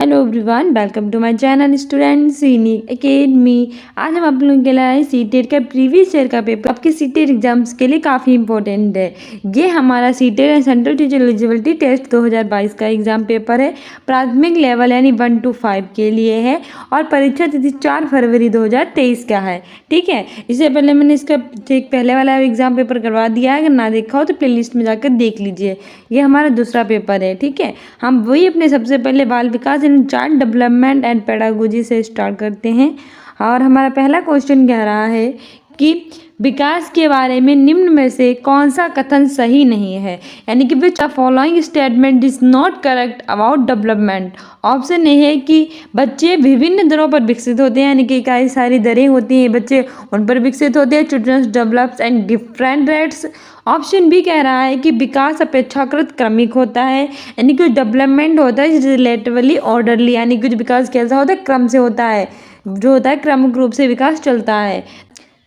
Hello everyone, welcome to my channel students unique academy. आज हम आप लोगों के लिए सीटेट का प्रीवियस ईयर का पेपर आपके सीटेट एग्जाम्स के लिए काफ़ी इंपॉर्टेंट है। ये हमारा CTET and central teacher eligibility test 2022 का एग्जाम पेपर है। प्राथमिक लेवल यानी 1 to 5 के लिए है और परीक्षा तिथि 4 फरवरी 2023 का है। ठीक है, इससे पहले मैंने इसका ठीक पहले वाला एग्जाम पेपर करवा दिया है। अगर ना देखा हो तो प्ले लिस्ट में जाकर देख लीजिए। ये हमारा दूसरा पेपर है। ठीक है, हम वही अपने सबसे पहले बाल विकास चाइल्ड डेवलपमेंट एंड पेडागोजी से स्टार्ट करते हैं। और हमारा पहला क्वेश्चन कह रहा है कि विकास के बारे में निम्न में से कौन सा कथन सही नहीं है, यानी कि which the following statement is not correct about development. Option A है कि बच्चे विभिन्न दरों पर विकसित होते हैं, यानी कि कई सारी दरें होती हैं, बच्चे उन पर विकसित होते हैं। Childrens develops and different rates. Option B कह रहा है कि विकास अपेक्षाकृत क्रमिक होता है, यानी कि डेवलपमेंट होता है रिलेटिवली ऑर्डरली, यानी कि विकास कैसा होता है, क्रम से होता है, जो होता है क्रमिक रूप से विकास चलता है।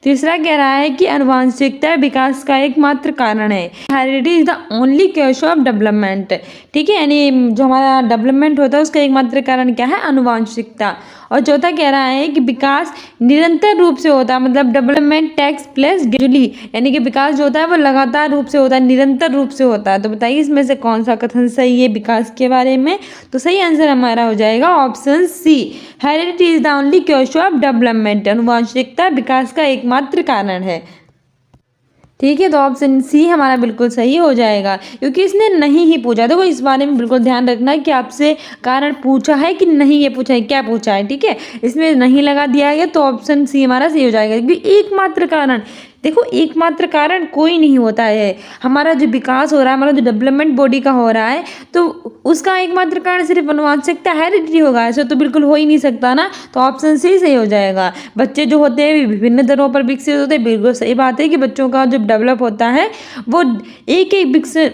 तीसरा कह रहा है कि आनुवांशिकता विकास का एकमात्र कारण है। Heredity is the only cause of development. ठीक है, यानी जो हमारा डेवलपमेंट होता है उसका एकमात्र कारण क्या है, आनुवांशिकता। और चौथा कह रहा है कि विकास निरंतर रूप से होता है, मतलब डेवलपमेंट टेक्स प्लेस ग्रेजुअली, यानी कि विकास जो होता है वो लगातार रूप से होता है, निरंतर रूप से होता है। तो बताइए इसमें से कौन सा कथन सही है विकास के बारे में। तो सही आंसर हमारा हो जाएगा option C, heredity is the only cause of development. आनुवांशिकता विकास का एकमात्र कारण है। ठीक है, तो ऑप्शन सी हमारा बिल्कुल सही हो जाएगा, क्योंकि इसने नहीं ही पूछा। देखो इस बारे में बिल्कुल ध्यान रखना है कि आपसे कारण पूछा है कि नहीं, ये पूछा है क्या पूछा है। ठीक है, इसमें नहीं लगा दिया गया तो ऑप्शन सी हमारा सही हो जाएगा, क्योंकि एकमात्र कारण, देखो एकमात्र कारण कोई नहीं होता है। हमारा जो विकास हो रहा है, हमारा जो डेवलपमेंट बॉडी का हो रहा है, तो उसका एकमात्र कारण सिर्फ आनुवांशिकता हेरिडिटी होगा, ऐसा तो बिल्कुल हो ही नहीं सकता ना। तो ऑप्शन सी सही हो जाएगा। बच्चे जो होते हैं विभिन्न दरों पर विकसित होते हैं, बिल्कुल सही बात है कि बच्चों का जो डेवलप होता है वो एक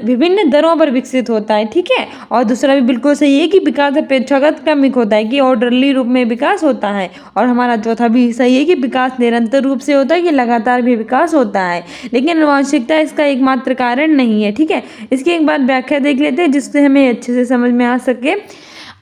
विभिन्न दरों पर विकसित होता है। ठीक है, और दूसरा भी बिल्कुल सही है कि विकास अपेक्षाकृत क्रमिक होता है, कि ऑर्डरली रूप में विकास होता है। और हमारा चौथा भी सही है कि विकास निरंतर रूप से होता है, कि लगातार भी विकास होता है, लेकिन आनुवांशिकता इसका एकमात्र कारण नहीं है। ठीक है, इसकी एक बार व्याख्या देख लेते हैं जिससे हमें अच्छे से समझ में आ सके।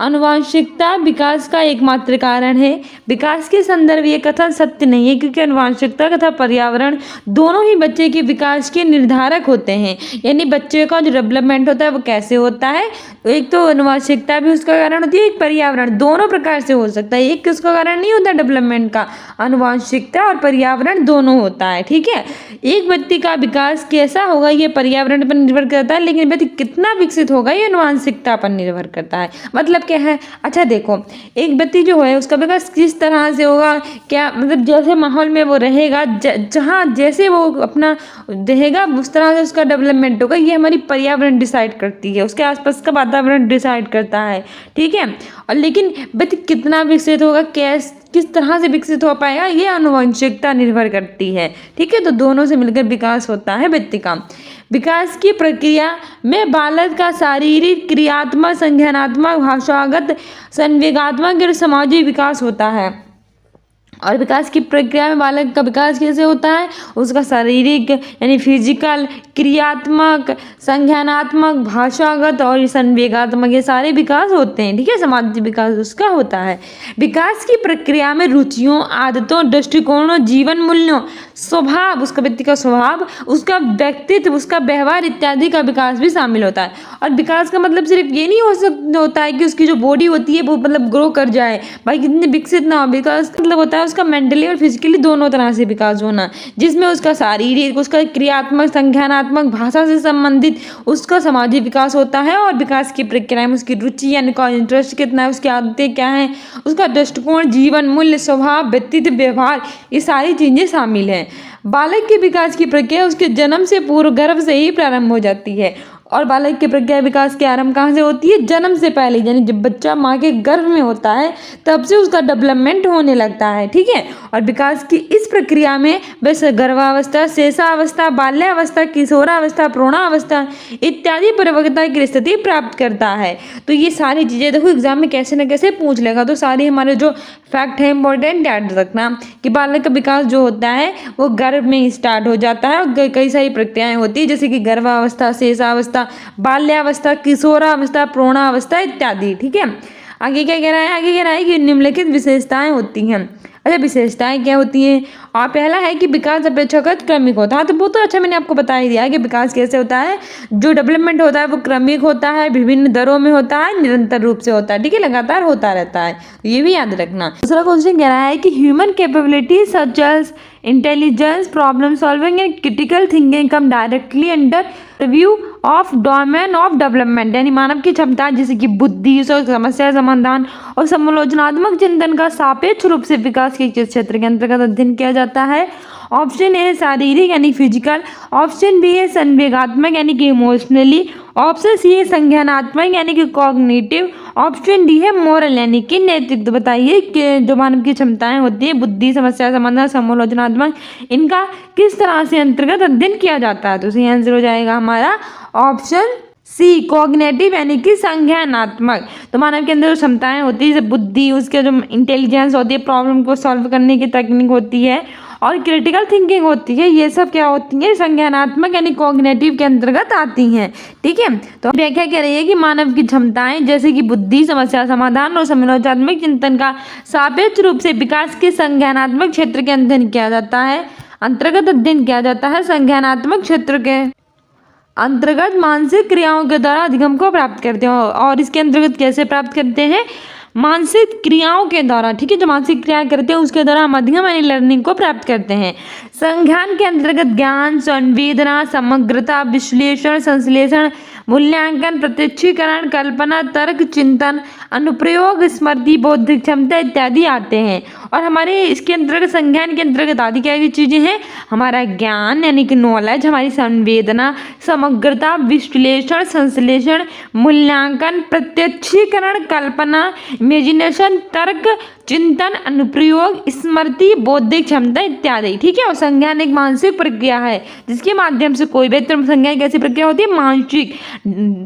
आनुवांशिकता विकास का एकमात्र कारण है। विकास के संदर्भ ये कथन सत्य नहीं है, क्योंकि आनुवांशिकता तथा पर्यावरण दोनों ही बच्चे के विकास के निर्धारक होते हैं। यानी बच्चे का जो डेवलपमेंट होता है वो कैसे होता है, एक तो आनुवांशिकता भी उसका कारण होती है, एक पर्यावरण, दोनों प्रकार से हो सकता है। एक किसका कारण नहीं होता डेवलपमेंट का, आनुवांशिकता और पर्यावरण दोनों होता है। ठीक है, एक व्यक्ति का विकास कैसा होगा ये पर्यावरण पर निर्भर करता है, लेकिन व्यक्ति कितना विकसित होगा ये आनुवांशिकता पर निर्भर करता है। मतलब क्या है, अच्छा देखो एक व्यक्ति जो है उसका विकास किस तरह से होगा, क्या मतलब जैसे माहौल में वो रहेगा, जहाँ जैसे वो अपना रहेगा उस तरह से उसका डेवलपमेंट होगा। ये हमारी पर्यावरण डिसाइड करती है, उसके आसपास का वातावरण डिसाइड करता है। ठीक है, और लेकिन व्यक्ति कितना विकसित होगा, किस तरह से विकसित हो पाएगा, ये आनुवंशिकता निर्भर करती है। ठीक है, तो दोनों से मिलकर विकास होता है व्यक्ति का। विकास की प्रक्रिया में बालक का शारीरिक, क्रियात्मक, संज्ञानात्मक, भाषागत, संवेगात्मक और सामाजिक विकास होता है। और विकास की प्रक्रिया में बालक का विकास कैसे होता है, उसका शारीरिक यानी फिजिकल, क्रियात्मक, संज्ञानात्मक, भाषागत और संवेगात्मक, ये सारे विकास होते हैं। ठीक है, सामाजिक विकास उसका होता है। विकास की प्रक्रिया में रुचियों, आदतों, दृष्टिकोणों, जीवन मूल्यों, स्वभाव, उसका व्यक्ति का स्वभाव, उसका व्यक्तित्व, उसका व्यवहार इत्यादि का विकास भी शामिल होता है। और विकास का मतलब सिर्फ ये नहीं होता है कि उसकी जो बॉडी होती है वो मतलब ग्रो कर जाए, भाई कितने विकसित ना हो। विकास का मतलब होता है उसका मेंटली और फिजिकली दोनों तरह से विकास होना, जिसमें उसका शारीरिक, उसका क्रियात्मक, संज्ञानात्मक, भाषा से संबंधित, उसका सामाजिक विकास होता है। और विकास की प्रक्रिया में उसकी रुचि यानी का इंटरेस्ट कितना है, उसकी आदतें क्या हैं, उसका दृष्टिकोण, जीवन मूल्य, स्वभाव, व्यक्तित्व, व्यवहार, ये सारी चीज़ें शामिल हैं। बालक के विकास की प्रक्रिया उसके जन्म से पूर्व गर्भ से ही प्रारंभ हो जाती है। और बालक की प्रक्रिया विकास की आरंभ कहाँ से होती है, जन्म से पहले, यानी जब बच्चा माँ के गर्भ में होता है तब से उसका डेवलपमेंट होने लगता है। ठीक है, और विकास की इस प्रक्रिया में वैसे गर्भावस्था, शेषावस्था, बाल्यावस्था, किशोरावस्था, प्रौढ़ावस्था इत्यादि परिपक्वता की स्थिति प्राप्त करता है। तो ये सारी चीज़ें देखो एग्जाम में कैसे न कैसे पूछ लेगा, तो सारी हमारे जो फैक्ट है इंपॉर्टेंट याद रखना कि बालक का विकास जो होता है वो गर्भ में ही स्टार्ट हो जाता है। और कई सारी प्रक्रियाएं होती है, जैसे कि गर्भावस्था, शेषावस्था, बाल्यावस्था, किशोरावस्था, प्रौढ़ावस्था इत्यादि। ठीक है, आगे क्या कह रहा है, आगे कह रहा है कि निम्नलिखित विशेषताएं होती हैं। अच्छा, विशेषताएं क्या होती हैं? और पहला है कि विकास अपेक्षाकृत क्रमिक होता है। तो वो तो अच्छा मैंने आपको बता ही दिया है कि विकास कैसे होता है। जो डेवलपमेंट होता है वो क्रमिक होता है, विभिन्न दरों में होता है, निरंतर रूप से होता है, ठीक है, लगातार होता रहता है, ये भी याद रखना। दूसरा क्वेश्चन कह रहा है कि human capability such as intelligence, problem solving and critical thinking come directly under review of domain of development, यानी मानव की क्षमता जैसे कि बुद्धि, समस्या समाधान और समालोचनात्मक चिंतन का सापेक्ष रूप से विकास के किस क्षेत्र के अंतर्गत अध्ययन किया जाता है? ऑप्शन ए है शारीरिक यानी फिजिकल, ऑप्शन बी है संवेगात्मक यानी कि इमोशनली, ऑप्शन सी है संज्ञानात्मक यानी कि कॉग्निटिव, ऑप्शन डी है मोरल यानी कि नैतिक। तो बताइए कि जो मानव की क्षमताएं होती है, बुद्धि, समस्या समाधान, समालोचनात्मक, इनका किस तरह से अंतर्गत अध्ययन किया जाता है? तो सही आंसर हो जाएगा हमारा ऑप्शन सी, कॉग्निटिव यानी कि संज्ञानात्मक। तो मानव के अंदर जो क्षमताएं होती है जैसे बुद्धि, उसके जो इंटेलिजेंस होती है, प्रॉब्लम को सॉल्व करने की तकनीक होती है और क्रिटिकल थिंकिंग होती है, ये सब क्या होती है? संज्ञानात्मक यानी कॉग्निटिव के अंतर्गत आती हैं, ठीक है। तो व्याख्या कह रही है कि मानव की क्षमताएं जैसे कि बुद्धि, समस्या समाधान और समालोचनात्मक चिंतन का सापेक्ष रूप से विकास के संज्ञानात्मक क्षेत्र के अध्ययन किया जाता है, अंतर्गत अध्ययन किया जाता है। संज्ञानात्मक क्षेत्र के अंतर्गत मानसिक क्रियाओं के द्वारा अधिगम को प्राप्त करते हैं। और इसके अंतर्गत कैसे प्राप्त करते हैं? मानसिक क्रियाओं के द्वारा, ठीक है, जो मानसिक क्रिया करते हैं उसके द्वारा हम अधिगम यानी लर्निंग को प्राप्त करते हैं। संज्ञान के अंतर्गत ज्ञान, संवेदना, समग्रता, विश्लेषण, संश्लेषण, मूल्यांकन, प्रत्यक्षीकरण, कल्पना, तर्क, चिंतन, अनुप्रयोग, स्मृति, बौद्धिक क्षमता इत्यादि आते हैं। और हमारे इसके अंतर्गत संज्ञान के अंतर्गत आदि क्या क्या चीज़ें हैं? हमारा ज्ञान यानी कि नॉलेज, हमारी संवेदना, समग्रता, विश्लेषण, संश्लेषण, मूल्यांकन, प्रत्यक्षीकरण, कल्पना, इमेजिनेशन, तर्क, चिंतन, अनुप्रयोग, स्मृति, बौद्धिक क्षमता इत्यादि, ठीक है। और संज्ञान एक मानसिक प्रक्रिया है जिसके माध्यम से कोई भी संज्ञान एक ऐसी प्रक्रिया होती है, मानसिक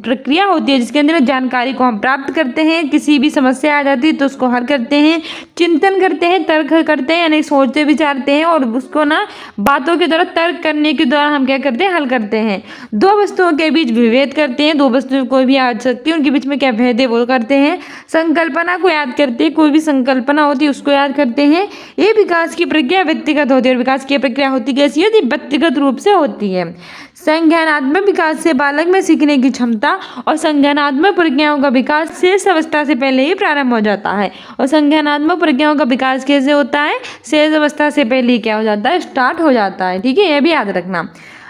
प्रक्रिया होती है जिसके अंदर जानकारी को हम प्राप्त करते हैं, किसी भी समस्या आ जाती है तो उसको हल करते हैं, चिंतन करते हैं, तर्क करते हैं यानी सोचते विचारते हैं और उसको ना बातों के द्वारा तर्क करने के द्वारा हम क्या करते हैं? हल करते हैं। दो वस्तुओं के बीच विभेद करते हैं, दो वस्तुओं कोई भी आ सकती है उनके बीच में क्या भेद है वो करते हैं। संकल्पना को याद करते हैं, कोई भी संकल्पना होती है उसको याद करते हैं। ये विकास की प्रक्रिया व्यक्तिगत होती है और विकास की प्रक्रिया होती कैसी होती है? व्यक्तिगत रूप से होती है। संज्ञानात्मक विकास से बालक में सीखने की क्षमता और संज्ञानात्मक प्रक्रियाओं का विकास शेष अवस्था से पहले ही प्रारंभ हो जाता है। और संज्ञानात्मक प्रक्रियाओं का विकास कैसे होता है? शेष अवस्था से पहले ही क्या हो जाता है? स्टार्ट हो जाता है, ठीक है, यह भी याद रखना।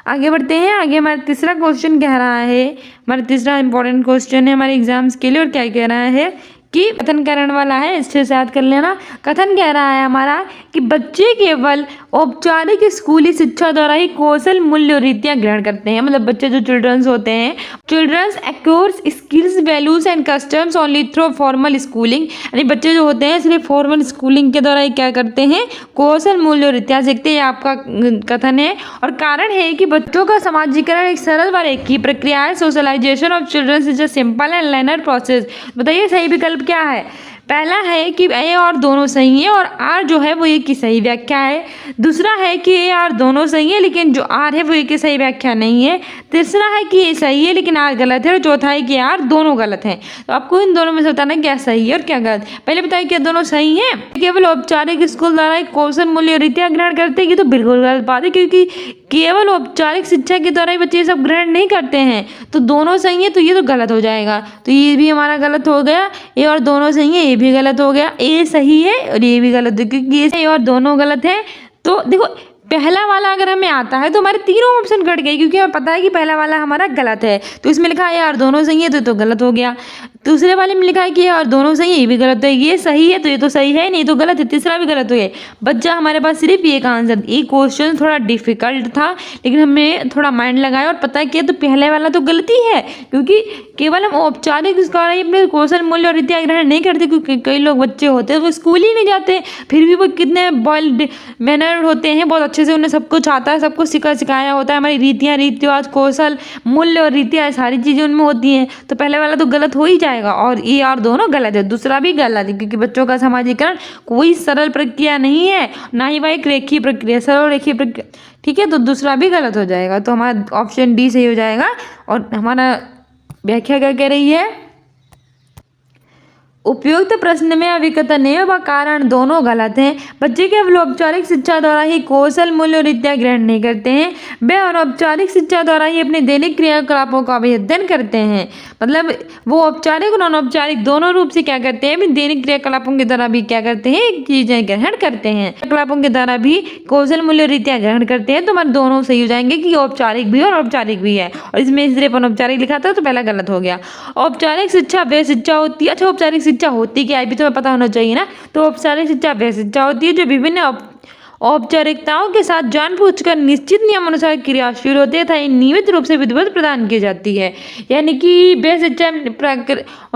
आगे बढ़ते हैं। आगे हमारा तीसरा क्वेश्चन कह रहा है, हमारा तीसरा इंपॉर्टेंट क्वेश्चन है हमारे एग्जाम्स के लिए। और क्या कह रहा है कि कथन करण वाला है, इससे याद कर लेना। कथन कह रहा है हमारा कि बच्चे केवल औपचारिक स्कूली शिक्षा द्वारा ही कौशल, मूल्य और रीतियाँ ग्रहण करते हैं। मतलब बच्चे जो चिल्ड्रंस होते हैं, childrens acquires skills, values and customs only through formal schooling, यानी बच्चे जो होते हैं सिर्फ फॉर्मल स्कूलिंग के द्वारा ही क्या करते हैं? कौशल, मूल्य और रीतियाँ सीखते हैं। आपका कथन है और कारण है कि बच्चों का समाजीकरण एक सरल व एक ही प्रक्रिया है। Socialization of childrens is a simple and linear process. बताइए सही विकल्प क्या है? पहला है कि ए और दोनों सही है और आर जो है वो ए की सही व्याख्या है। दूसरा है कि ए आर दोनों सही है लेकिन जो आर है वो ए की सही व्याख्या नहीं है। तीसरा है कि ए सही है लेकिन आर गलत है और चौथा है कि आर दोनों गलत हैं। तो आपको इन दोनों में से बताना क्या सही है और क्या गलत। पहले बताइए क्या दोनों सही हैं? केवल औपचारिक स्कूल द्वारा एक कौशल, मूल्य और रीतियाँ ग्रहण करते हैं, तो बिल्कुल गलत बात है, क्योंकि केवल औपचारिक शिक्षा के द्वारा ही बच्चे ये सब ग्रहण नहीं करते हैं। तो दोनों सही है तो ये तो गलत हो जाएगा, तो ये भी हमारा गलत हो गया। ए और दोनों सही है, ये भी गलत हो गया। ए सही है और ये भी गलत है, क्योंकि ये सही और दोनों गलत है। तो देखो पहला वाला अगर हमें आता है तो हमारे तीनों ऑप्शन कट गए, क्योंकि हमें पता है कि पहला वाला हमारा गलत है। तो इसमें लिखा है यार दोनों सही है तो गलत हो गया। दूसरे वाले में लिखा है कि यार दोनों सही है, ये भी गलत है। ये सही है तो ये तो सही है, नहीं तो गलत है, तीसरा भी गलत हो गया। बच्चा हमारे पास सिर्फ एक आंसर। ये क्वेश्चन थोड़ा डिफिकल्ट था लेकिन हमने थोड़ा माइंड लगाया और पता किया तो पहले वाला तो गलती है, क्योंकि केवल हम औपचारिक अपने कौशल, मूल्य और रीतियाँ ग्रहण नहीं करते। क्योंकि कई लोग बच्चे होते हैं वो स्कूल ही नहीं जाते, फिर भी वो कितने बॉइल्ड मैनर होते हैं, बहुत अच्छे से उन्हें सब कुछ आता है, सब कुछ सिखाया होता है। हमारी रीतियाँ, रीति रिवाज, कौशल, मूल्य और रीतियाँ सारी चीज़ें उनमें होती हैं। तो पहले वाला तो गलत हो ही जाएगा और ये और दोनों गलत है। दूसरा भी गलत है, क्योंकि बच्चों का समाजीकरण कोई सरल प्रक्रिया नहीं है, ना ही वह एक रेखीय प्रक्रिया, सरल रेखीय प्रक्रिया, ठीक है। तो दूसरा भी गलत हो जाएगा, तो हमारा ऑप्शन डी सही हो जाएगा। और हमारा व्याख्या क्या कह रही है? उपयुक्त प्रश्न में अविकथन व कारण दोनों गलत हैं। बच्चे केवल औपचारिक शिक्षा द्वारा ही कौशल मूल्य और विद्या ग्रहण नहीं करते हैं, वे अनौपचारिक शिक्षा द्वारा ही अपने दैनिक क्रियाकलापों का भी अध्ययन करते हैं। मतलब वो औपचारिक और अनौपचारिक दोनों रूप से क्या करते हैं, अपने दैनिक क्रियाकलापों के द्वारा भी क्या करते हैं, चीजें ग्रहण करते हैं। क्रियाकलापों के द्वारा भी कौशल मूल्य और विद्या ग्रहण करते हैं। तो हमारे दोनों सही हो जाएंगे कि औपचारिक भी और औपचारिक भी है। और इसमें सिर्फ अनौपचारिक लिखा था तो पहला गलत हो गया। औपचारिक शिक्षा वह शिक्षा होती है, अच्छा औपचारिक शिक्षा होती क्या है भी तुम्हें पता होना चाहिए ना। तो औपचारिक शिक्षा वह शिक्षा होती है जो विभिन्न औपचारिकताओं के साथ जानबूझकर निश्चित नियमानुसार क्रियाशील होते हैं तथा नियमित रूप से विधिवत प्रदान की जाती है। यानी कि वह शिक्षा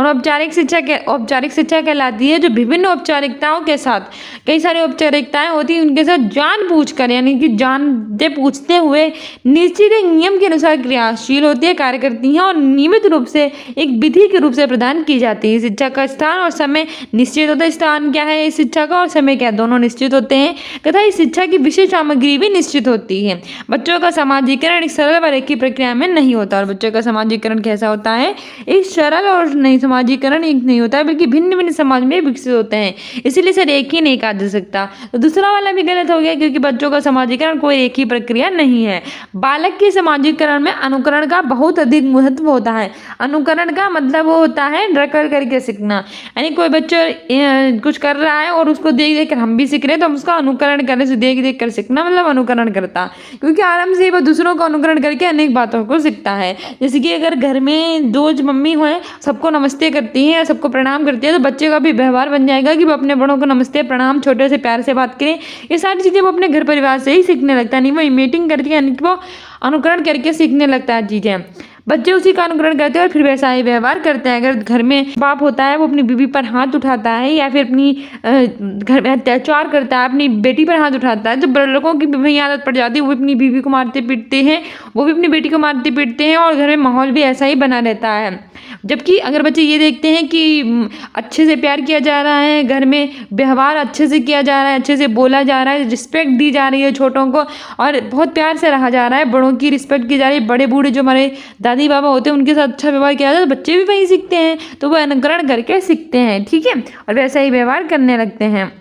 औपचारिक शिक्षा कहलाती है जो विभिन्न औपचारिकताओं के साथ, कई सारी औपचारिकताएं होती हैं उनके साथ जानबूझकर यानी कि जानते पूछते हुए निश्चित एक नियम के अनुसार क्रियाशील होती है, कार्य करती हैं और नियमित रूप से एक विधि के रूप से प्रदान की जाती है। शिक्षा का स्थान और समय निश्चित होता है। स्थान क्या है इस शिक्षा का और समय क्या है, दोनों निश्चित होते हैं तथा शिक्षा की विशेष सामग्री भी निश्चित होती है। बच्चों का समाजीकरण एक सरल व रेखीय प्रक्रिया में नहीं होता। और बच्चों का समाजीकरण कैसा होता है, एक सरल और नहीं समाजीकरण एक नहीं होता है, बल्कि भिन्न भिन्न समाज में विकसित होते हैं, इसीलिए इसे रेखीय नहीं कहा जा सकता। तो दूसरा वाला भी गलत हो गया क्योंकि बच्चों का समाजीकरण कोई रेखीय प्रक्रिया नहीं है। बालक के समाजीकरण में अनुकरण का बहुत अधिक महत्व होता है। अनुकरण का मतलब वो होता है नकल करके सीखना, यानी कोई बच्चा कुछ कर रहा है और उसको देख देख कर हम भी सीख रहे हैं तो हम उसका अनुकरण करने से देख देख कर सीखना मतलब अनुकरण करता, क्योंकि आराम से वो दूसरों को अनुकरण करके अनेक बातों को सीखता है। जैसे कि अगर घर में दो मम्मी हो सबको नमस्ते करती हैं, सबको प्रणाम करती है, तो बच्चे का भी व्यवहार बन जाएगा कि वो अपने बड़ों को नमस्ते प्रणाम छोटे से प्यार से बात करें। ये सारी चीज़ें वो अपने घर परिवार से ही सीखने लगता है, नहीं वो इमेटिंग करके यानी कि वो अनुकरण करके सीखने लगता है चीज़ें। बच्चे उसी का अनुकरण करते हैं और फिर वैसा ही व्यवहार करते हैं। अगर घर में बाप होता है वो अपनी बीवी पर हाथ उठाता है या फिर अपनी घर में अत्याचार करता है, अपनी बेटी पर हाथ उठाता है, तो बड़े लोगों की भी आदत पड़ जाती है, वो अपनी बीवी को मारते पीटते हैं, वो भी अपनी बेटी को मारते पीटते हैं और घर में माहौल भी ऐसा ही बना रहता है। जबकि अगर बच्चे ये देखते हैं कि अच्छे से प्यार किया जा रहा है, घर में व्यवहार अच्छे से किया जा रहा है, अच्छे से बोला जा रहा है, रिस्पेक्ट दी जा रही है छोटों को और बहुत प्यार से रहा जा रहा है, बड़ों की रिस्पेक्ट की जा रही है, बड़े बूढ़े जो हमारे दादी बाबा होते हैं उनके साथ अच्छा व्यवहार किया जाता है, तो बच्चे भी वही सीखते हैं, तो वो अनुकरण करके सीखते हैं, ठीक है, और वैसा ही व्यवहार करने लगते हैं।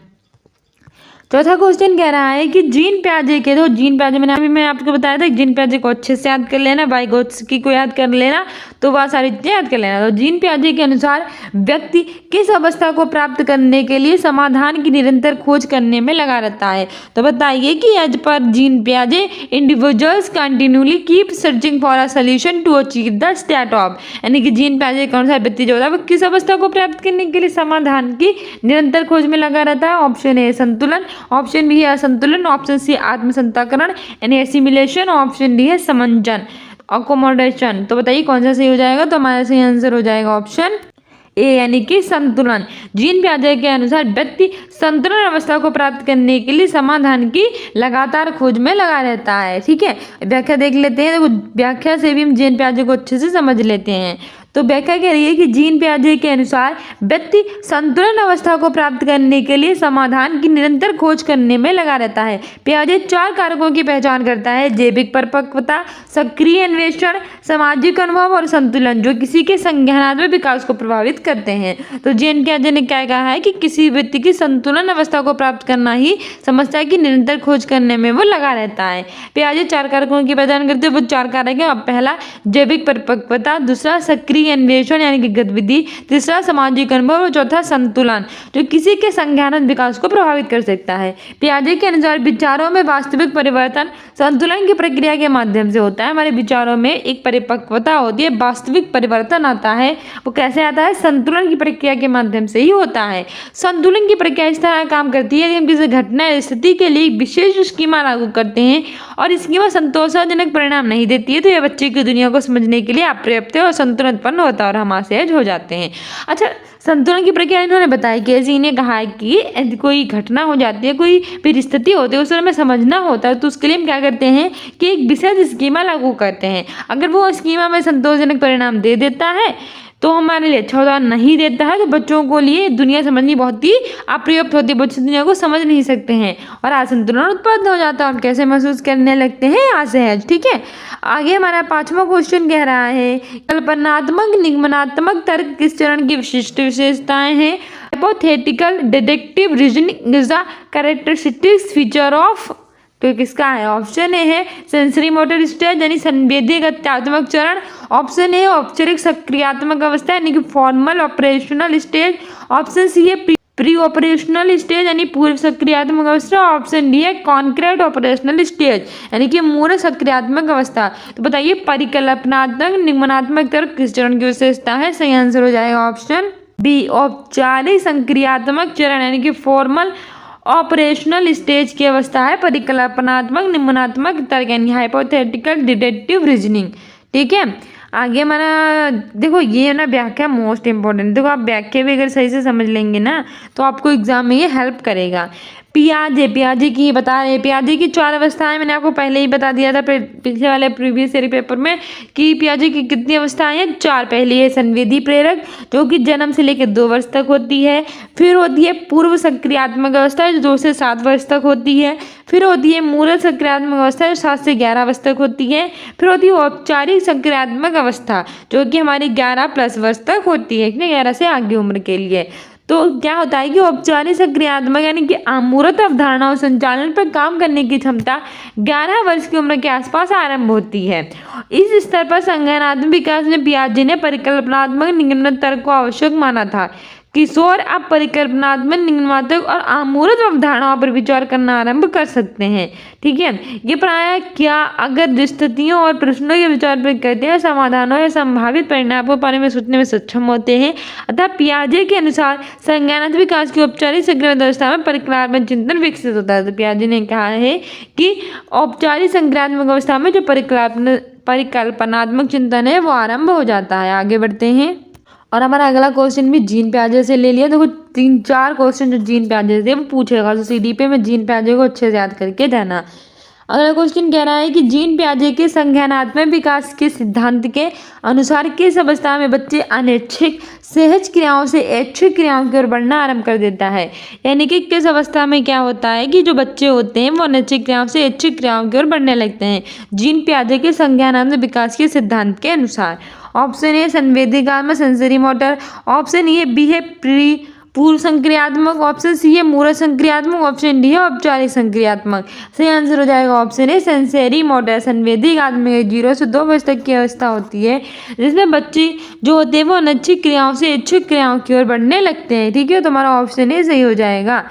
चौथा क्वेश्चन कह रहा है कि जीन प्याजे के, तो जीन प्याजे मैंने आपको बताया था जीन प्याजे को अच्छे से याद कर लेना, वाइगोत्स्की को याद कर लेना, तो वह सारी चीजें याद कर लेना। तो जीन प्याजे के अनुसार व्यक्ति किस अवस्था को प्राप्त करने के लिए समाधान की निरंतर खोज करने में लगा रहता है। तो बताइए कि एज पर जीन प्याजे individuals continuously keep searching for a solution to achieve the state of, यानी कि जीन प्याजे के अनुसार व्यक्ति जो होता है वो किस अवस्था को प्राप्त करने के लिए समाधान की निरंतर खोज में लगा रहता है। ऑप्शन ए संतुलन, ऑप्शन बी है असंतुलन, ऑप्शन सी आत्मसंताकरण यानी एसिमिलेशन, ऑप्शन डी है समंजन अकोमोडेशन। तो बताइए कौन सा सही हो जाएगा। तो हमारा सही आंसर हो जाएगा ऑप्शन ए यानी कि संतुलन। जीन प्याजे के अनुसार व्यक्ति संतुलन अवस्था को प्राप्त करने के लिए समाधान की लगातार खोज में लगा रहता है, ठीक है। व्याख्या देख लेते हैं, तो व्याख्या से भी हम जीन प्याजे को अच्छे से समझ लेते हैं। तो व्याख्या कह रही है कि जीन प्याजे के अनुसार व्यक्ति संतुलन अवस्था को प्राप्त करने के लिए समाधान की निरंतर खोज करने में लगा रहता है। प्याजे 4 कारकों की पहचान करता है: जैविक परिपक्वता, सक्रिय अन्वेषण, सामाजिक अनुभव और संतुलन, जो किसी के संज्ञानात्मक विकास को प्रभावित करते हैं। तो जीन प्याजे ने क्या कहा है कि किसी व्यक्ति की संतुलन अवस्था को प्राप्त करना ही समस्या की निरंतर खोज करने में वो लगा रहता है। प्याजे 4 कारकों की पहचान करते हैं, वो 4 कारक है। पहला जैविक परिपक्वता, दूसरा सक्रिय अन्वेषण यानी कि गतिविधि, तीसरा सामाजिक अनुभव और चौथा संतुलन, जो किसी के संज्ञानात्मक विकास को प्रभावित कर सकता है। प्याजे के अनुसार विचारों में वास्तविक परिवर्तन संतुलन की प्रक्रिया के माध्यम से होता है। हमारे विचारों में एक परिपक्वता होती है, वास्तविक परिवर्तन आता है, वो कैसे आता है? संतुलन की प्रक्रिया के माध्यम से ही होता है। संतुलन की प्रक्रिया इस तरह काम करती है कि हम किसी घटना या स्थिति के लिए विशेष स्कीमा लागू करते हैं और स्कीमा संतोषजनक परिणाम नहीं देती है, तो यह बच्चे की दुनिया को समझने के लिए अपर्याप्त और संतुलन होता है और हम असहज हो जाते हैं। अच्छा, संतुलन की प्रक्रिया इन्होंने बताई कि ऐसे इन्हें कहा है कि कोई घटना हो जाती है, कोई परिस्थिति होती है, उस समय समझना होता है, तो उसके लिए हम क्या करते हैं कि एक विशेष स्कीमा लागू करते हैं। अगर वो स्कीमा में संतोषजनक परिणाम दे देता है तो हमारे लिए अच्छा उदाहरण नहीं देता है, तो बच्चों को लिए दुनिया समझनी बहुत ही अपर्याप्त होती है। बच्चे दुनिया को समझ नहीं सकते हैं और असंतुलन उत्पन्न हो जाता है और कैसे महसूस करने लगते हैं असहज। ठीक है, आगे हमारा 5वां क्वेश्चन कह रहा है कल्पनात्मक निगमनात्मक तर्क किस चरण की विशिष्ट विशेषताएं हैं। Hypothetical deductive reasoning is the characteristics feature of, तो किसका है? ऑप्शन ए है सेंसरी मोटर स्टेज यानी संवेदी गत्यात्मक चरण। ऑप्शन ए औपचारिक सक्रियात्मक अवस्था यानी कि formal operational stage. Option C है प्री ऑपरेशनल स्टेज यानी पूर्व सक्रियात्मक अवस्था। ऑप्शन डी है कॉन्क्रीट ऑपरेशनल स्टेज यानी कि मूल सक्रियात्मक अवस्था। तो बताइए परिकल्पनात्मक निगमनात्मक तर्क किस चरण की विशेषता है? सही आंसर हो जाएगा ऑप्शन बी औपचारिक सक्रियात्मक चरण यानी कि फॉर्मल ऑपरेशनल स्टेज की अवस्था है परिकल्पनात्मक निम्नात्मक तर्क यानी हाइपोथेटिकल डिडक्टिव रीजनिंग। ठीक है, आगे हमारा देखो ये ना व्याख्या मोस्ट इंपॉर्टेंट। देखो आप व्याख्या भी अगर सही से समझ लेंगे ना तो आपको एग्जाम में ये हेल्प करेगा। पियाजे की बता रहे हैं, पियाजे की 4 अवस्थाएं मैंने आपको पहले ही बता दिया था पिछले वाले प्रीवियस ईयर पेपर में कि पियाजे की कितनी अवस्थाएं हैं? 4। पहली है संवेदी प्रेरक जो कि जन्म से लेकर 2 वर्ष तक होती है। फिर होती है पूर्व सक्रियात्मक अवस्था जो 2 से 7 वर्ष तक होती है। फिर होती है मूल सक्रियात्मक अवस्था जो 7 से 11 वर्ष तक होती है। फिर होती है औपचारिक सक्रियात्मक अवस्था जो कि हमारी 11+ वर्ष तक होती है, 11 से आगे उम्र के लिए। तो क्या होता है कि औपचारिक सक्रियात्मक यानी कि अमूर्त अवधारणाओं संचालन पर काम करने की क्षमता 11 वर्ष की उम्र के आसपास आरंभ होती है। इस स्तर पर संज्ञानात्मक विकास में पियाजे ने परिकल्पनात्मक निगमन तर्क को आवश्यक माना था। किशोर अब परिकल्पनात्मक निगमनात्मक और अमूर्त अवधारणाओं पर विचार करना आरंभ कर सकते हैं। ठीक है, ये प्रायः क्या अगर स्थितियों और प्रश्नों के विचार पर करते हैं समाधानों या संभावित परिणामों के बारे में सोचने में सक्षम होते हैं। अतः पियाजे के अनुसार संज्ञानात्मक विकास की औपचारिक सक्रिय अवस्था में परिकल्पनात्मक चिंतन विकसित होता है। तो पियाजे ने कहा है कि औपचारिक संज्ञानात्मक अवस्था में जो परिकल्पनात्मक चिंतन है वो आरंभ हो जाता है। आगे बढ़ते हैं और हमारा अगला क्वेश्चन भी जीन पियाजे से ले लिया। देखो 3-4 क्वेश्चन जो जीन पियाजे से वो पूछेगा, तो सीडी पे में जीन पियाजे को अच्छे से याद करके जाना। अगला क्वेश्चन कह रहा है कि जीन पियाजे के संज्ञानात्मक विकास के सिद्धांत के अनुसार किस अवस्था में बच्चे अनैच्छिक सहज क्रियाओं से ऐच्छिक क्रियाओं की ओर बढ़ना आरंभ कर देता है। यानी कि किस अवस्था में क्या होता है कि जो बच्चे होते हैं वो अनैच्छिक क्रियाओं से ऐच्छिक क्रियाओं की ओर बढ़ने लगते हैं जीन पियाजे के संज्ञानात्मक विकास के सिद्धांत के अनुसार। ऑप्शन ए संवेदी काल में sensory motor. Option A B है पूर्व संक्रियात्मक। ऑप्शन सी है मूल संक्रियात्मक। ऑप्शन डी है औपचारिक संक्रियात्मक। सही आंसर हो जाएगा ऑप्शन ए सेंसरी मोटर। संवेदी काल में 0 से 2 वर्ष तक की अवस्था होती है जिसमें बच्चे जो होते हैं वो अनैच्छिक क्रियाओं से ऐच्छिक क्रियाओं की ओर बढ़ने लगते हैं। ठीक है, तो हमारा ऑप्शन ए सही हो जाएगा।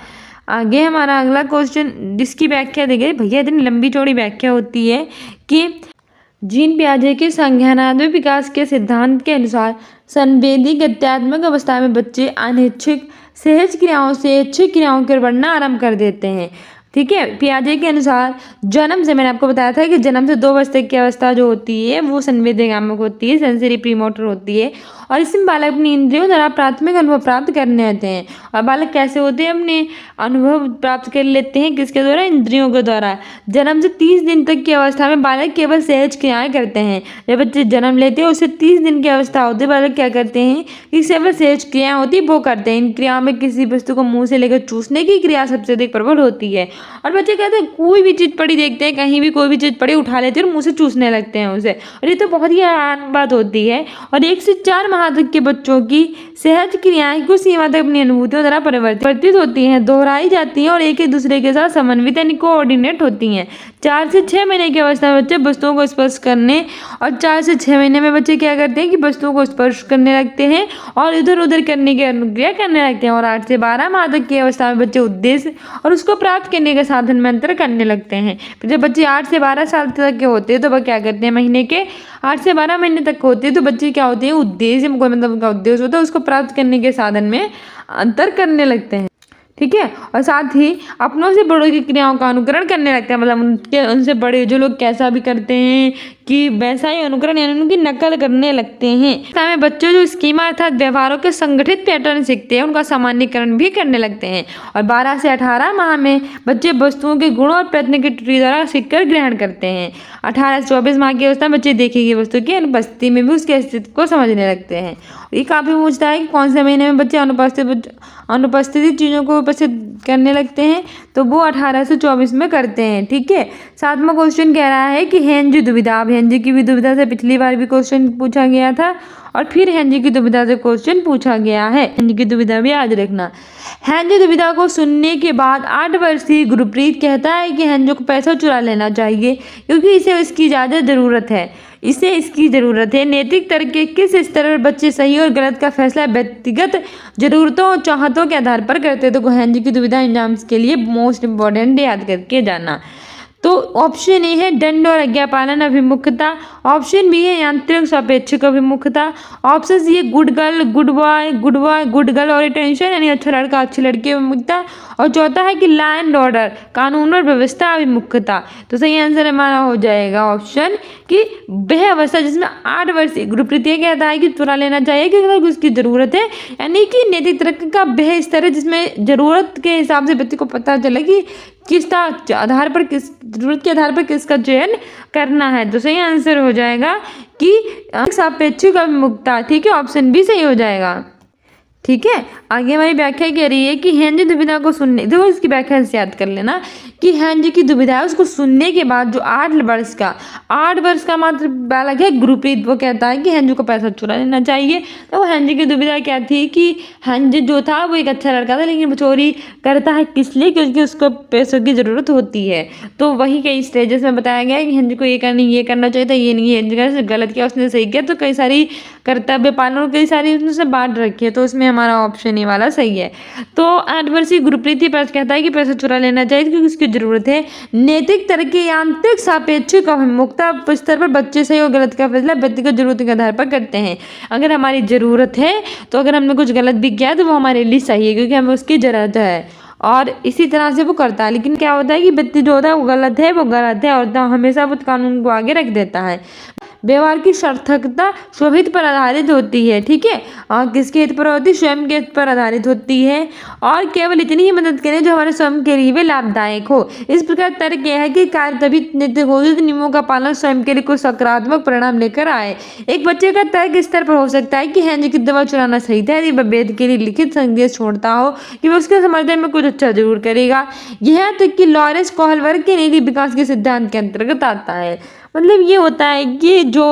आगे हमारा अगला क्वेश्चन जिसकी व्याख्या देखिए भैया इतनी लंबी चौड़ी व्याख्या होती है कि जीन पियाजे के संज्ञानात्मक विकास के सिद्धांत के अनुसार संवेदी गत्यात्मक अवस्था में बच्चे अनैच्छिक सहज क्रियाओं से ऐच्छिक क्रियाओं की ओर बढ़ना आरंभ कर देते हैं। ठीक है, पियाजे के अनुसार जन्म से मैंने आपको बताया था कि जन्म से 2 वर्ष तक की अवस्था जो होती है वो संवेदनात्मक होती है, सेंसरी प्रीमोटर होती है और इसमें बालक अपनी इंद्रियों द्वारा प्राथमिक अनुभव प्राप्त करने होते हैं। और बालक कैसे होते हैं? अपने अनुभव प्राप्त कर लेते हैं किसके द्वारा? इंद्रियों के द्वारा। जन्म से 30 दिन तक की अवस्था में बालक केवल सहज क्रियाएं करते हैं। जब बच्चे जन्म लेते हैं उससे 30 दिन की अवस्था होती है बालक क्या करते हैं कि केवल सहज क्रियाएं होती है वो करते हैं। इन क्रियाओं में किसी वस्तु को मुँह से लेकर चूसने की क्रिया सबसे अधिक प्रबल होती है। और बच्चे कहते हैं कोई भी चीज़ पड़ी देखते हैं, कहीं भी कोई भी चीज़ पड़ी उठा लेते हैं और मुँह से चूसने लगते हैं उसे। और ये तो बहुत ही आम बात होती है। और 1 से 4 माह तक के बच्चों की सहज क्रियाएं कुछ सीमा तक अपनी अनुभूतियों द्वारा परिवर्तित होती हैं, दोहराई जाती हैं और एक दूसरे के साथ समन्वित यानी कोऑर्डिनेट होती हैं। 4 से 6 महीने की अवस्था में बच्चे वस्तुओं को स्पर्श करने और 4 से 6 महीने में बच्चे क्या करते हैं कि वस्तुओं को स्पर्श करने लगते हैं और इधर उधर करने की अनुक्रिया करने लगते हैं। और 8 से 12 माह तक की अवस्था में बच्चे उद्देश्य और उसको प्राप्त करने के साधन में अंतर करने लगते हैं। फिर जब बच्चे 8 से 12 साल तक के होते हैं तो वह क्या करते हैं? महीने के 8 से 12 महीने तक होते हैं तो बच्चे क्या होते हैं? उद्देश्य, कोई मतलब उनका उद्देश्य होता है उसको प्राप्त करने के साधन में अंतर करने लगते हैं। ठीक है। और साथ ही अपनों से बड़ों की क्रियाओं का अनुकरण करने लगते हैं, मतलब उनसे बड़े जो लोग कैसा भी करते हैं कि वैसा ही अनुकरण यानी उनकी नकल करने लगते हैं। समय बच्चे जो स्कीमा अर्थात व्यवहारों के संगठित पैटर्न सीखते हैं उनका सामान्यकरण भी करने लगते हैं। और 12 से 18 माह में बच्चे वस्तुओं के गुणों और प्रयत्न की त्रुटि द्वारा सीखकर ग्रहण करते हैं। 18 से 24 माह की अवस्था में बच्चे देखी गई वस्तु की अनुपस्थिति में भी उसके अस्तित्व को समझने लगते हैं। ये काफ़ी पूछता है कि कौन से महीने में बच्चे अनुपस्थिति चीज़ों को उपस्थित करने लगते हैं, तो वो 18 से 24 में करते हैं। ठीक है। 7वां क्वेश्चन कह रहा है कि हेनरी दुविधा। अब हेनरी की भी दुविधा से पिछली बार भी क्वेश्चन पूछा गया था और फिर हेनरी की दुविधा से क्वेश्चन पूछा गया है। हेनरी की दुविधा भी याद रखना। हेनरी दुविधा को सुनने के बाद 8 वर्षीय गुरप्रीत कहता है कि हेनरी को पैसा चुरा लेना चाहिए क्योंकि इसे इसकी ज़्यादा ज़रूरत है। नैतिक तर्क के किस स्तर पर बच्चे सही और गलत का फैसला व्यक्तिगत जरूरतों और चाहतों के आधार पर करते हैं। तो हेनरी की दुविधा एग्जाम्स के लिए मोस्ट इंपॉर्टेंट याद करके जाना। तो ऑप्शन ए है दंड और आज्ञा पालन अभिमुखता, ऑप्शन बी है यांत्रिक सापेक्षिक अभिमुखता, ऑप्शन सी है good girl good boy good girl और अटेंशन यानी अच्छा लड़का अच्छी लड़की अभिमुखता, और चौथा है कि लॉ एंड ऑर्डर कानून और व्यवस्था अभिमुखता। तो सही आंसर हमारा हो जाएगा ऑप्शन कि वह अवस्था जिसमें 8 वर्षीय गुरप्रीत ये कहता है कि चुरा लेना चाहिए क्योंकि उसकी ज़रूरत है, यानी कि नैतिक तर्क का वह स्तर है जिसमें ज़रूरत के हिसाब से व्यक्ति को पता चले कि किस आधार पर किस जरूरत के आधार पर किसका चयन करना है। तो सही आंसर हो जाएगा कि सापेक्षिक अभिमुखता। ठीक है, ऑप्शन बी सही हो जाएगा। ठीक है। आगे हमारी व्याख्या कह रही है कि हेनरी दुविधा को सुनने, देखो इसकी व्याख्या से याद कर लेना कि हेनरी की दुविधा है उसको सुनने के बाद जो 8 वर्ष का मात्र बालक है गुरप्रीत, वो कहता है कि हेनरी को पैसा चुरा लेना चाहिए। तो हेनरी की दुविधा क्या थी कि हेनरी जो था वो एक अच्छा लड़का था लेकिन वो चोरी करता है किस लिए, क्योंकि उसको पैसों की ज़रूरत होती है। तो वही कई स्टेजेस में बताया गया है कि हेनरी को ये करना चाहिए था, ये नहीं, हेनरी ने गलत किया उसने सही किया। तो कई सारी कर्तव्य पालन और कई सारी उसने बांट रखी है। तो उसमें हमारा ऑप्शन ए वाला सही है। तो 8 वर्षीय गुरप्रीत कहता है कि पैसा चुरा लेना चाहिए क्योंकि उसकी जरूरत है। नैतिक तर्क की यांत्रिक सापेक्षिक अभिमुखता स्तर पर बच्चे सही और गलत का फैसला व्यक्तिगत जरूरत के आधार पर करते हैं। अगर हमारी जरूरत है तो अगर हमने कुछ गलत भी किया तो वो हमारे लिए सही है क्योंकि हमें उसकी जरूरत है, और इसी तरह से वो करता है। लेकिन क्या होता है कि व्यक्ति जो होता है वो गलत है और हमेशा वो कानून को आगे रख देता है। व्यवहार की सार्थकता स्वहित पर आधारित होती है। ठीक है, और किसके हित पर होती है? स्वयं के हित पर आधारित होती है, और केवल इतनी ही मदद करें जो हमारे स्वयं के लिए भी लाभदायक हो। इस प्रकार तर्क यह है कि कार्य तभी नैतिक होगी नियमों का पालन स्वयं के लिए कुछ सकारात्मक परिणाम लेकर आए। एक बच्चे का तर्क इस स्तर पर हो सकता है कि हेनरी की दवा चुराना सही था यदि वह वेद के लिए लिखित संदेश छोड़ता हो कि वह उसके समर्थन में कुछ अच्छा जरूर करेगा। यह तक कि लॉरेंस कोहलबर्ग के नीति विकास के सिद्धांत के अंतर्गत आता है। मतलब ये होता है कि जो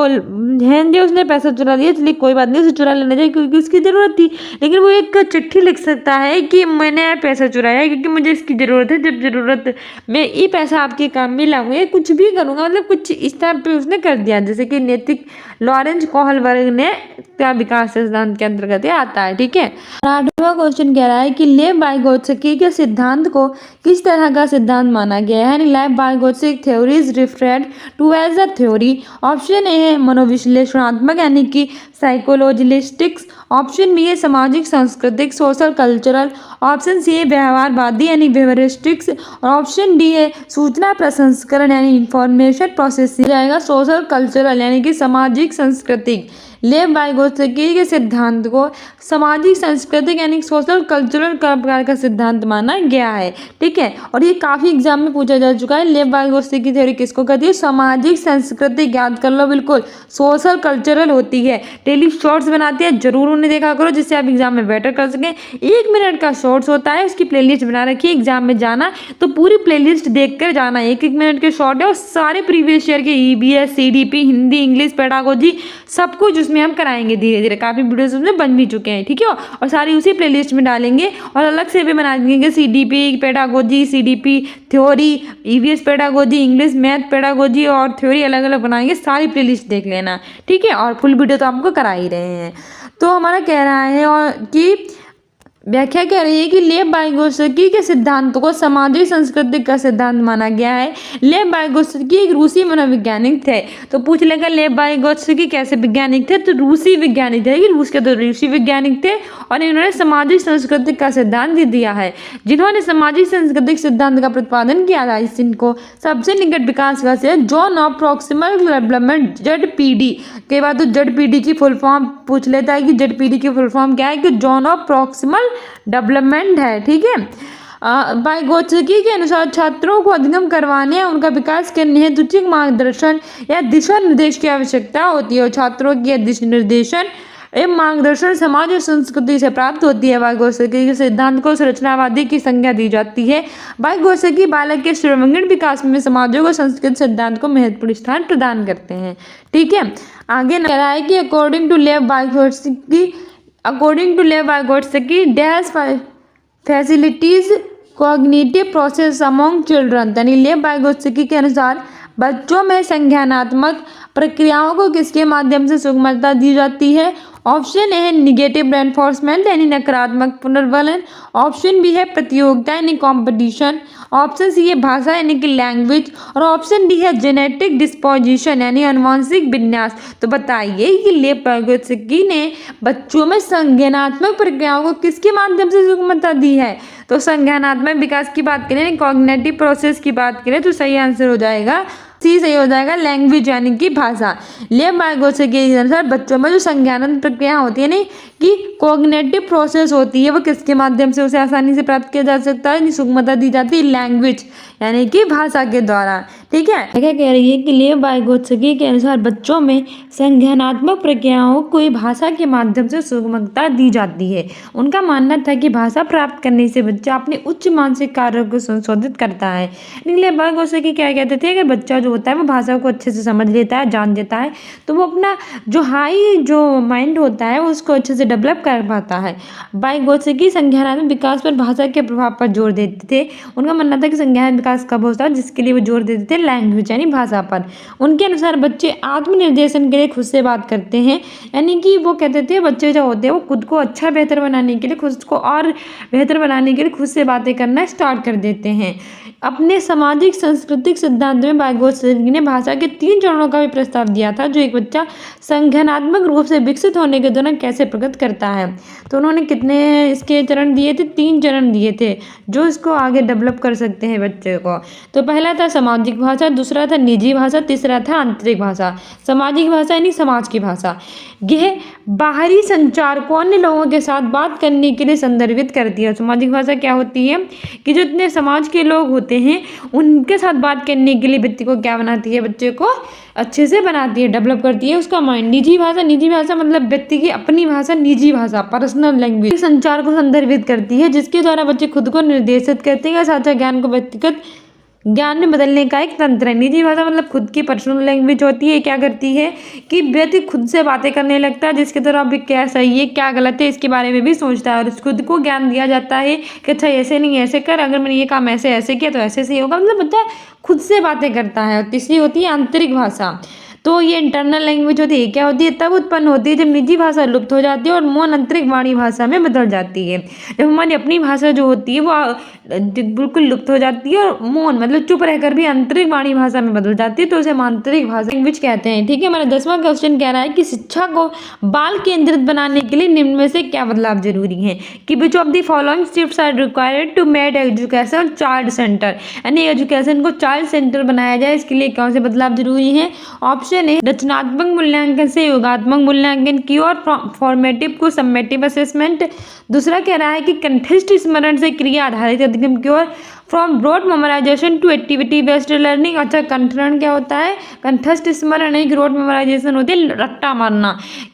हेनरी उसने पैसा चुरा लिया, चलिए कोई बात नहीं, उसे चुरा लेना चाहिए क्योंकि उसकी ज़रूरत थी, लेकिन वो एक चिट्ठी लिख सकता है कि मैंने पैसा चुराया है क्योंकि मुझे इसकी ज़रूरत है, जब ज़रूरत मैं ये पैसा आपके काम में लाऊंगा, कुछ भी करूँगा, मतलब कुछ इस टाइप पे उसने कर दिया। जैसे कि नैतिक लॉरेंस कोहलबर्ग ने का विकास सिद्धांत के अंतर्गत आता है। ठीक है। 8वां क्वेश्चन कह रहा है कि लेव वाइगोत्स्की के सिद्धांत को किस तरह का सिद्धांत माना गया है? Lev Vygotsky theory is referred to as a theory. Option A है मनोविश्लेषणात्मक यानी कि साइकोलॉजिस्टिक्स, ऑप्शन बी है सामाजिक सांस्कृतिक सोशल कल्चरल, ऑप्शन सी है व्यवहारवादी यानी बिहेवियरिस्टिक्स, और ऑप्शन डी है सूचना प्रसंस्करण यानी इंफॉर्मेशन प्रोसेसिंग। जाएगा सोशल कल्चरल यानी कि सामाजिक सांस्कृतिक। लेव वाइगोत्स्की के सिद्धांत को सामाजिक सांस्कृतिक यानी सोशल कल्चरल प्रकार का सिद्धांत माना गया है। ठीक है, और ये काफ़ी एग्जाम में पूछा जा चुका है। लेव वाइगोत्स्की की थ्योरी किसको कहती है? सामाजिक सांस्कृतिक, याद कर लो बिल्कुल। सोशल कल्चरल होती है। डेली शॉर्ट्स बनाती है, जरूर उन्हें देखा करो जिससे आप एग्जाम में बेटर कर सकें। 1 मिनट का शॉर्ट्स होता है, उसकी प्लेलिस्ट बना रखी है। एग्जाम में जाना तो पूरी प्लेलिस्ट देख कर जाना। 1-1 मिनट के शॉर्ट है और सारे प्रीवियस ईयर के EBS CDP Hindi English pedagogy सब कुछ उसमें हम कराएंगे धीरे धीरे। काफ़ी वीडियोस उसमें बन भी चुके हैं। ठीक है, और सारी उसी प्लेलिस्ट में डालेंगे और अलग से भी बना देंगे CDP pedagogy, CDP theory, EVS pedagogy, English math pedagogy और थ्योरी अलग अलग बनाएंगे। सारी प्लेलिस्ट देख लेना। ठीक है, और फुल वीडियो तो आपको करा ही रहे हैं। तो हमारा कह रहा है और कि व्याख्या कह रही है कि लेव वाइगोत्स्की के सिद्धांतों को सामाजिक सांस्कृतिक का सिद्धांत माना गया है। लेव वाइगोत्स्की एक रूसी मनोवैज्ञानिक थे। तो पूछ लेगा लेव वाइगोत्स्की कैसे वैज्ञानिक थे, तो रूसी वैज्ञानिक थे, रूस के तो रूसी वैज्ञानिक थे और इन्होंने सामाजिक सांस्कृतिक का सिद्धांत दिया है। जिन्होंने सामाजिक सांस्कृतिक सिद्धांत का प्रतिपादन किया था, इनको सबसे निकट विकास का से John of proximal development ZPD। कई बार तो ZPD की फुल फॉर्म पूछ लेता है कि ZPD की फुल फॉर्म क्या है, कि जॉन ऑफ प्रॉक्सिमल डेवलपमेंट है। ठीक है, वाइगोत्स्की के अनुसार छात्रों को अधिगम करवाने या उनका विकास करने हेतु उचित मार्गदर्शन या दिशा निर्देश की आवश्यकता होती है और छात्रों के दिशा निर्देशन एवं मार्गदर्शन समाज और संस्कृति से प्राप्त होती है। वाइगोत्स्की के सिद्धांत को संरचनावादी की संज्ञा दी जाती है। वाइगोत्स्की बालक के सर्वांगीण विकास में समाजों को संस्कृत सिद्धांत को महत्वपूर्ण स्थान प्रदान करते हैं। ठीक है, आगे कह रहा है कि according to Lev Vygotsky dash facilities cognitive process among children. यानी लेव वाइगोत्स्की के अनुसार बच्चों में संज्ञानात्मक प्रक्रियाओं को किसके माध्यम से सुगमता दी जाती है। ऑप्शन ए है निगेटिव रेनफोर्समेंट यानी नकारात्मक पुनर्बलन। ऑप्शन बी है प्रतियोगिता यानी कॉम्पिटिशन। ऑप्शन सी है भाषा यानी कि लैंग्वेज और ऑप्शन डी है जेनेटिक डिस्पोजिशन यानी अनुवांशिक विन्यास। तो बताइए कि लेव वाइगोत्स्की ने बच्चों में संज्ञानात्मक प्रक्रियाओं को किसके माध्यम से सुगमता दी है। तो संज्ञानात्मक विकास की बात करें, कॉग्निटिव प्रोसेस की बात करें, तो सही आंसर हो जाएगा सी, सही हो जाएगा लैंग्वेज यानी कि भाषा। लेव वाइगोत्स्की के अनुसार बच्चों में जो संज्ञानात्मक प्रक्रिया होती है नहीं कि कॉग्निटिव प्रोसेस होती है, वो किसके माध्यम से उसे आसानी से प्राप्त किया जा सकता है, सुगमता दी जाती है लैंग्वेज यानी कि भाषा के द्वारा। ठीक है, क्या कह रही है कि लेव वाइगोत्स्की के अनुसार बच्चों में संज्ञानात्मक प्रक्रियाओं को भाषा के माध्यम से सुगमता दी जाती है। उनका मानना था कि भाषा प्राप्त करने से बच्चा अपने उच्च मानसिक कार्यों को संशोधित करता है। लेव वाइगोत्स्की क्या कहते थे, अगर बच्चा जो होता है वो भाषा को अच्छे से समझ लेता है, जान लेता है, तो वो अपना जो हाई जो माइंड होता है उसको अच्छे से डेवलप कर पाता है। वाइगोत्स्की संज्ञानात्मक विकास पर भाषा के प्रभाव पर जोर देते थे। उनका मानना था कि संज्ञानात्मक विकास कब होता है, जिसके लिए वो जोर देते थे लैंग्वेज यानी भाषा पर। उनके अनुसार बच्चे आत्मनिर्देशन के लिए खुद से बात करते हैं, यानी कि वो कहते थे बच्चे जो होते हैं वो खुद को अच्छा बेहतर बनाने के लिए, खुद को और बेहतर बनाने के लिए खुद से बातें करना स्टार्ट कर देते हैं। अपने सामाजिक सांस्कृतिक सिद्धांत में वाइगोत्स्की ने भाषा के 3 चरणों का भी प्रस्ताव दिया था, जो एक बच्चा संज्ञानात्मक रूप से विकसित होने के दौरान कैसे प्रकट करता है। तो उन्होंने कितने इसके चरण दिए थे, 3 चरण दिए थे जो इसको आगे डेवलप कर सकते हैं बच्चे को। तो पहला था सामाजिक भाषा, दूसरा था निजी भाषा, तीसरा था आंतरिक भाषा। सामाजिक भाषा यानी समाज की भाषा, यह बाहरी संचार को अन्य लोगों के साथ बात करने के लिए संदर्भित करती है। सामाजिक भाषा क्या होती है कि जो इतने समाज के लोग होते हैं उनके साथ बात करने के लिए व्यक्ति को क्या बनाती है, बच्चे को अच्छे से बनाती है, डेवलप करती है उसका माइंड। निजी भाषा मतलब व्यक्ति की अपनी भाषा, निजी भाषा पर्सनल लैंग्वेज संचार को संदर्भित करती है, जिसके द्वारा बच्चे खुद को निर्देशित करते हैं, साझा ज्ञान को व्यक्तिगत ज्ञान में बदलने का एक तंत्र है। निजी भाषा मतलब खुद की पर्सनल लैंग्वेज होती है। क्या करती है कि व्यक्ति खुद से बातें करने लगता है, जिसके द्वारा अभी क्या सही है क्या गलत है इसके बारे में भी सोचता है और खुद को ज्ञान दिया जाता है कि अच्छा ऐसे नहीं ऐसे कर, अगर मैंने ये काम ऐसे ऐसे किया तो ऐसे सही होगा, मतलब बच्चा खुद से बातें करता है। और तीसरी होती है आंतरिक भाषा। तो ये इंटरनल लैंग्वेज होती है, क्या होती है तब उत्पन्न होती है जब निजी भाषा लुप्त हो जाती है और मौन आंतरिक वाणी भाषा में बदल जाती है। जब हमारी अपनी भाषा जो होती है वो बिल्कुल लुप्त हो जाती है और मौन मतलब चुप रहकर भी आंतरिक वाणी भाषा में बदल जाती है, तो उसे हम आंतरिक भाषा लैंग्वेज कहते हैं। ठीक है, हमारा 10वां क्वेश्चन कह रहा है कि शिक्षा को बाल केंद्रित बनाने के लिए निम्न में से क्या बदलाव जरूरी है, कि which of the following steps are required to made education child center, यानी एजुकेशन को चाइल्ड सेंटर बनाया जाए, इसके लिए कौन से बदलाव जरूरी है। ऑप्शन ए रचनात्मक मूल्यांकन से योगात्मक मूल्यांकन की और फॉर्मेटिव को समेटिव असेसमेंट। दूसरा कह रहा है कि कंठस्थ स्मरण से क्रिया आधारित अधिगम की ओर, from broad memorisation to activity based learning. अच्छा, कंठरण क्या होता है, कंठस्थ स्मरण है कि रोड मेमोराइजेशन होती है रट्टा मारना,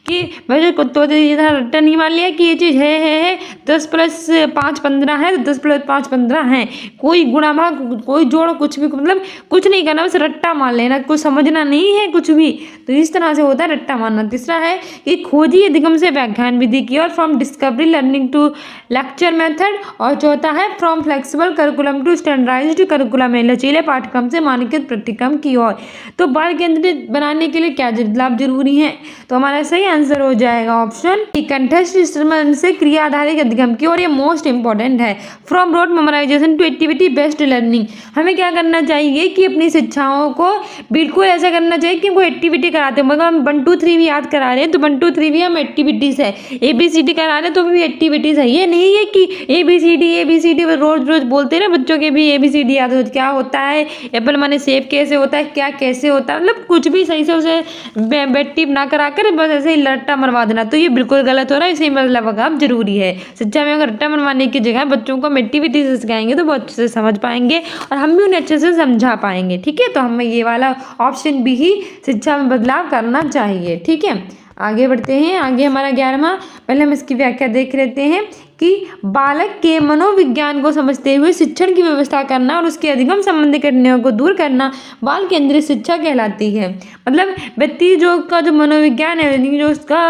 कि वैसे कुत्तों से रट्टा नहीं मार लिया कि ये चीज़ है 10 + 5 15 है तो 10 + 5 15 है, कोई गुणा भाग कोई जोड़ कुछ भी मतलब कुछ नहीं करना, बस रट्टा मार लेना, कुछ समझना नहीं है कुछ भी, तो इस तरह से होता है रट्टा मारना। तीसरा है कि खोजी अधिगम से व्याख्यान विधि की और from discovery learning to lecture method. और चौथा है from flexible curriculum to standardized curriculum है, लचीले पाठ्यक्रम से मानकीकृत पाठ्यक्रम की ओर। तो बाल केंद्रित बनाने के लिए क्या बदलाव जरूरी है? तो हमारा सही आंसर हो जाएगा ऑप्शन कंटेस्ट इंस्ट्रूमेंट से क्रिया आधारित अधिगम की ओर। ये मोस्ट इंपॉर्टेंट है। From rote memorization to activity based learning, हमें क्या करना चाहिए कि अपनी शिक्षाओं को बिल्कुल ऐसा करना चाहिए कि वो एक्टिविटी कराते हैं। मगर हम 1 2 3 भी याद करा रहे हैं तो 1 2 3 भी हम एक्टिविटीज़ है, ABCD करा रहे हैं तो भी एक्टिविटीज़ है। ये नहीं है कि ABCD रोज रोज बोलते हैं ना बच्चों के भी ABCD याद हो, क्या होता है एप्पल माने सेब कैसे होता है, क्या कैसे होता है, मतलब कुछ भी सही से उसे बेटिव ना करा कर बस ऐसे ही रट्टा मरवा देना, तो ये बिल्कुल गलत हो रहा है। इसी मतलब अब जरूरी है शिक्षा में अगर रट्टा मरवाने की जगह बच्चों को हम एक्टिविटी से सिखाएंगे तो वो अच्छे से समझ पाएंगे और हम भी उन्हें अच्छे से समझा पाएंगे। ठीक है, तो हमें ये वाला ऑप्शन भी ही शिक्षा में बदलाव करना चाहिए। ठीक है, आगे बढ़ते हैं। आगे हमारा 11वां, पहले हम इसकी व्याख्या देख लेते हैं कि बालक के मनोविज्ञान को समझते हुए शिक्षण की व्यवस्था करना और उसके अधिगम संबंधी कठिनाइयों को दूर करना बाल केंद्रित शिक्षा कहलाती है। मतलब व्यक्ति का जो मनोविज्ञान है, जो उसका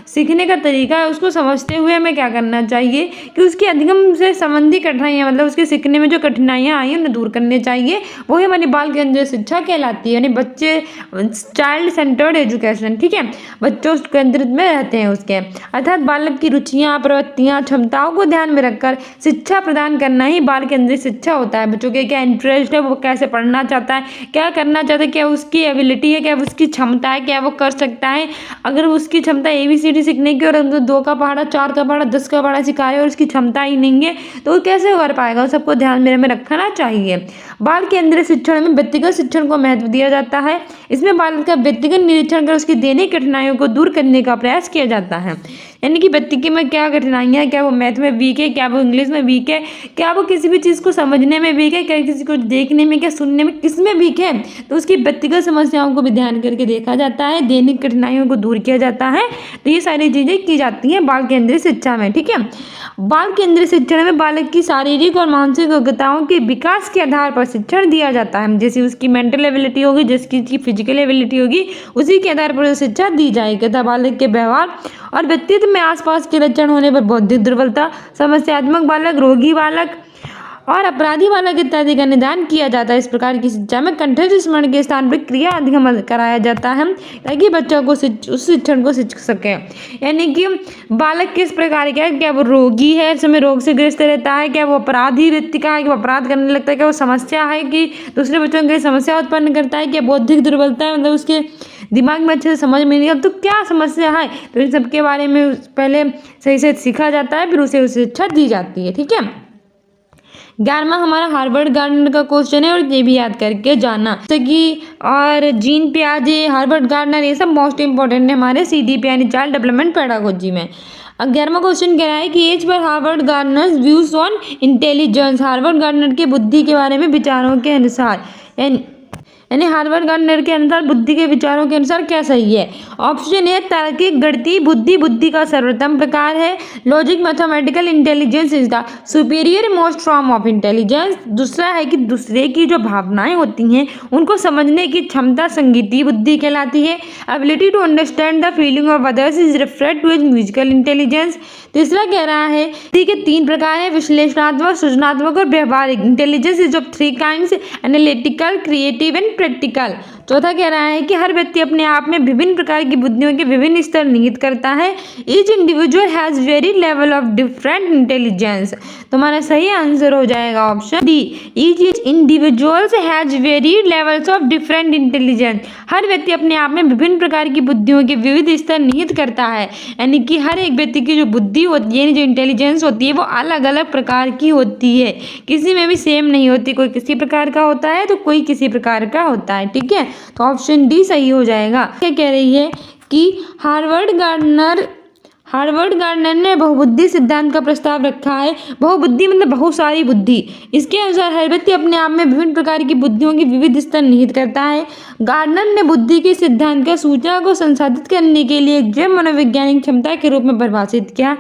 सीखने का तरीका है, उसको समझते हुए हमें क्या करना चाहिए कि उसके अधिगम से संबंधी कठिनाइयाँ, मतलब उसके सीखने में जो कठिनाइयाँ आई उन्हें दूर करने चाहिए, वही हमारी बाल केंद्रित शिक्षा कहलाती है। यानी बच्चे चाइल्ड सेंटर्ड एजुकेशन। ठीक है, बच्चों केंद्रित में रहते हैं उसके, अर्थात बालक की रुचियाँ, प्रवृत्तियाँ, क्षमताओं को ध्यान में रखकर शिक्षा प्रदान करना ही बाल केंद्रित शिक्षा होता है। बच्चों के क्या इंटरेस्ट है, वो कैसे पढ़ना चाहता है, क्या करना चाहता है, क्या उसकी एबिलिटी है, क्या उसकी क्षमता है, क्या वो कर सकता है। अगर उसकी क्षमता ABCD सीखने की और 2 का पहाड़ा, 4 का पहाड़ा, 10 का पहाड़ा सिखाए और उसकी क्षमता ही नहीं है तो वो कैसे कर पाएगा, सबको ध्यान में रखना चाहिए। बाल केंद्रित शिक्षण में व्यक्तिगत शिक्षण को महत्व दिया जाता है। इसमें बालक का व्यक्तिगत निरीक्षण कर उसकी दैनिक कठिनाइयों को दूर करने का प्रयास किया जाता है। यानी कि व्यक्ति के में क्या कठिनाइयाँ है, क्या वो मैथ में वीक है, क्या वो इंग्लिश में वीक है, क्या वो किसी भी चीज़ को समझने में वीक है, क्या किसी को देखने में, क्या सुनने में, किस में वीक है, तो उसकी व्यक्तिगत समस्याओं को भी ध्यान करके देखा जाता है, दैनिक कठिनाइयों को दूर किया जाता है। तो ये सारी चीज़ें की जाती हैं बाल केंद्रित शिक्षा में। ठीक है, बाल केंद्रित शिक्षण में बालक की शारीरिक और मानसिक योग्यताओं के विकास के आधार पर शिक्षण दिया जाता है। जैसे उसकी मेंटल एबिलिटी होगी, जिसकी फिजिकल एबिलिटी होगी, उसी के आधार पर शिक्षा दी जाएगी। तथा बालक के व्यवहार और व्यक्तित्व में आसपास के लक्षण होने पर बौद्धिक दुर्बलता, समस्यात्मक बालक, रोगी बालक और अपराधी बालक इत्यादि का निदान किया जाता है। इस प्रकार की शिक्षा में कंठस्थ स्मरण के स्थान पर क्रिया अधिगम कराया जाता है ताकि बच्चों को उस शिक्षण को सीख सके। यानी कि बालक किस प्रकार का है, क्या वो रोगी है, इस समय रोग से ग्रस्त रहता है, क्या वो अपराधी व्यक्ति का है कि वो अपराध करने लगता है, क्या वो समस्या है कि दूसरे बच्चों के लिए समस्या उत्पन्न करता है, क्या बौद्धिक दुर्बलता है, मतलब उसके दिमाग में अच्छे से समझ में नहीं आता तो क्या समस्या है, तो इन सब के बारे में पहले सही से सीखा जाता है, फिर उसे शिक्षा दी जाती है। ठीक है, 11वां हमारा हार्वर्ड गार्डनर का क्वेश्चन है और ये भी याद करके जाना, जैसे कि और जीन पियाजे, हार्वर्ड गार्डनर, ये सब मोस्ट इंपॉर्टेंट है हमारे CDP यानी चाइल्ड डेवलपमेंट पेडागोजी में। 11वां क्वेश्चन कह रहा है कि as per Harvard Gardner views on intelligence, Harvard Gardner के बुद्धि के बारे में विचारों के अनुसार, यानी हार्वर्ड गार्डनर के अनुसार बुद्धि के विचारों के अनुसार क्या सही है। ऑप्शन ए तार्किक गणितीय बुद्धि बुद्धि का सर्वोत्तम प्रकार है। Logic mathematical intelligence is the superior most form of intelligence. दूसरा है कि दूसरे की जो भावनाएं होती हैं उनको समझने की क्षमता संगीतीय बुद्धि कहलाती है। Ability to understand the feeling of others is referred to as musical intelligence. तीसरा कह रहा है कि 3 प्रकार है, विश्लेषणात्मक, सृजनात्मक और व्यवहारिक। Intelligence is of 3 kinds, analytical, creative and practical. चौथा कह रहा है कि हर व्यक्ति अपने आप में विभिन्न प्रकार की बुद्धियों के विभिन्न स्तर निहित करता है। Each individual has very level of different intelligence. तुम्हारा सही आंसर हो जाएगा option D, each individuals has very levels of different intelligence. हर व्यक्ति अपने आप में विभिन्न प्रकार की बुद्धियों के विविध स्तर निहित करता है, यानी कि हर एक व्यक्ति की जो बुद्धि होती है, जो इंटेलिजेंस होती है, वो अलग अलग प्रकार की होती है, किसी में भी सेम नहीं होती। कोई किसी प्रकार का होता है तो कोई किसी प्रकार का होता है। ठीक है, तो ऑप्शन डी सही हो जाएगा। क्या कह रही है कि हार्वर्ड गार्डनर ने बहुबुद्धि सिद्धांत का प्रस्ताव रखा है। बहुबुद्धि मतलब बहुत सारी बुद्धि। इसके अनुसार हर व्यक्ति अपने आप में विभिन्न प्रकार की बुद्धियों की विविध स्तर निहित करता है। गार्डनर ने बुद्धि के सिद्धांत का सूचना को संसाधित करने के लिए एक जैव मनोवैज्ञानिक क्षमता के रूप में परिभाषित किया,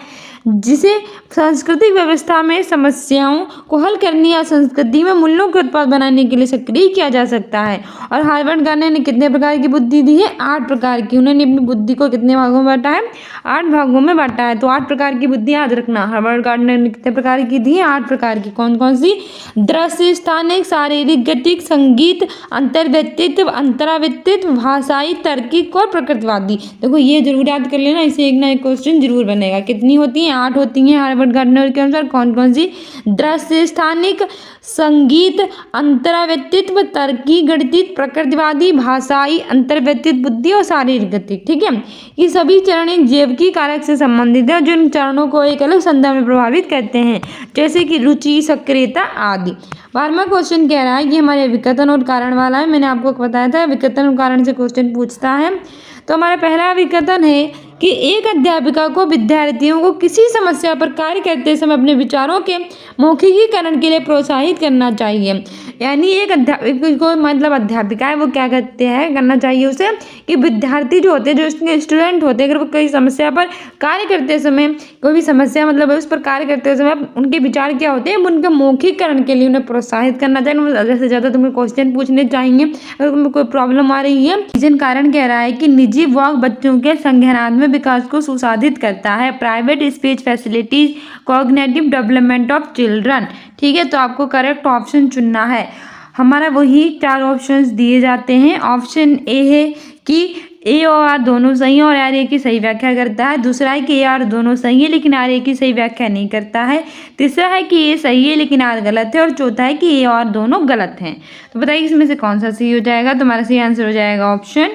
जिसे सांस्कृतिक व्यवस्था में समस्याओं को हल करने या संस्कृति में मूल्यों के उत्पाद बनाने के लिए सक्रिय किया जा सकता है। और हार्वर्ड गार्डनर ने कितने प्रकार की बुद्धि दी है? 8 प्रकार की। उन्होंने अपनी बुद्धि को कितने भागों में बांटा है? 8 भागों में बांटा है। तो 8 प्रकार की बुद्धि याद रखना। हार्वर्ड गार्डनर ने कितने प्रकार की दी है? 8 प्रकार की। कौन कौन सी? दृश्य, स्थानिक, शारीरिक, गतिक, संगीत, अंतर्व्यक्तित्व, अंतराव्यक्तित्व, भाषाई, तार्किक और प्रकृतिवादी। देखो ये जरूर याद कर लेना, इसे एक ना एक क्वेश्चन जरूर बनेगा। कितनी होती है? 8 होती हैं हार्वर्ड गार्डनर के अनुसार। कौन कौन सी? दृश्य, स्थानिक, संगीत, अंतराव्यक्तित्व, तार्किक, गणितिक, प्रकृतिवादी, भाषाई, अंतर्व्यक्तित्व बुद्धि और शारीरिक गति। ठीक है, ये सभी चरण जैविकी कारक से संबंधित है, जो इन चरणों को एक अलग संदर्भ में प्रभावित करते हैं, जैसे कि रुचि, सक्रियता आदि। 12वां क्वेश्चन कह रहा है कि हमारे विकथन और कारण वाला है। मैंने आपको बताया था विकथन और कारण से क्वेश्चन पूछता है। तो हमारा पहला विकथन है कि एक अध्यापिका को विद्यार्थियों को किसी समस्या पर कार्य करते समय अपने विचारों के मौखिकीकरण के लिए प्रोत्साहित करना चाहिए। यानी एक अध्यापिका को, मतलब अध्यापिका है, वो क्या करना चाहिए उसे कि विद्यार्थी जो होते हैं, जो उसके स्टूडेंट होते हैं, अगर वो कोई समस्या पर कार्य करते समय, कोई भी समस्या मतलब उस पर कार्य करते समय उनके विचार क्या होते हैं, उनके मौखिकीकरण के लिए उन्हें प्रोत्साहित करना चाहिए। ज़्यादा से ज़्यादा तुम्हें क्वेश्चन पूछने चाहिए अगर तुम्हें कोई प्रॉब्लम आ रही है। रीजन कारण कह रहा है कि निजी वाक बच्चों के संज्ञानात्मक विकास को सुसाधित करता है। Private speech facilities cognitive development of children. ठीक है, तो आपको करेक्ट ऑप्शन चुनना है। हमारा वही 4 ऑप्शंस दिए जाते हैं। ऑप्शन ए है कि ए और आर दोनों सही है और आर ए की सही व्याख्या करता है। दूसरा है कि ए आर दोनों सही है लेकिन आर ए की सही व्याख्या नहीं करता है। तीसरा है कि ए सही है लेकिन आर गलत है। और चौथा है कि ए और आर दोनों गलत हैं। तो बताइए इसमें से कौन सा सही हो जाएगा? तुम्हारा सही आंसर हो जाएगा option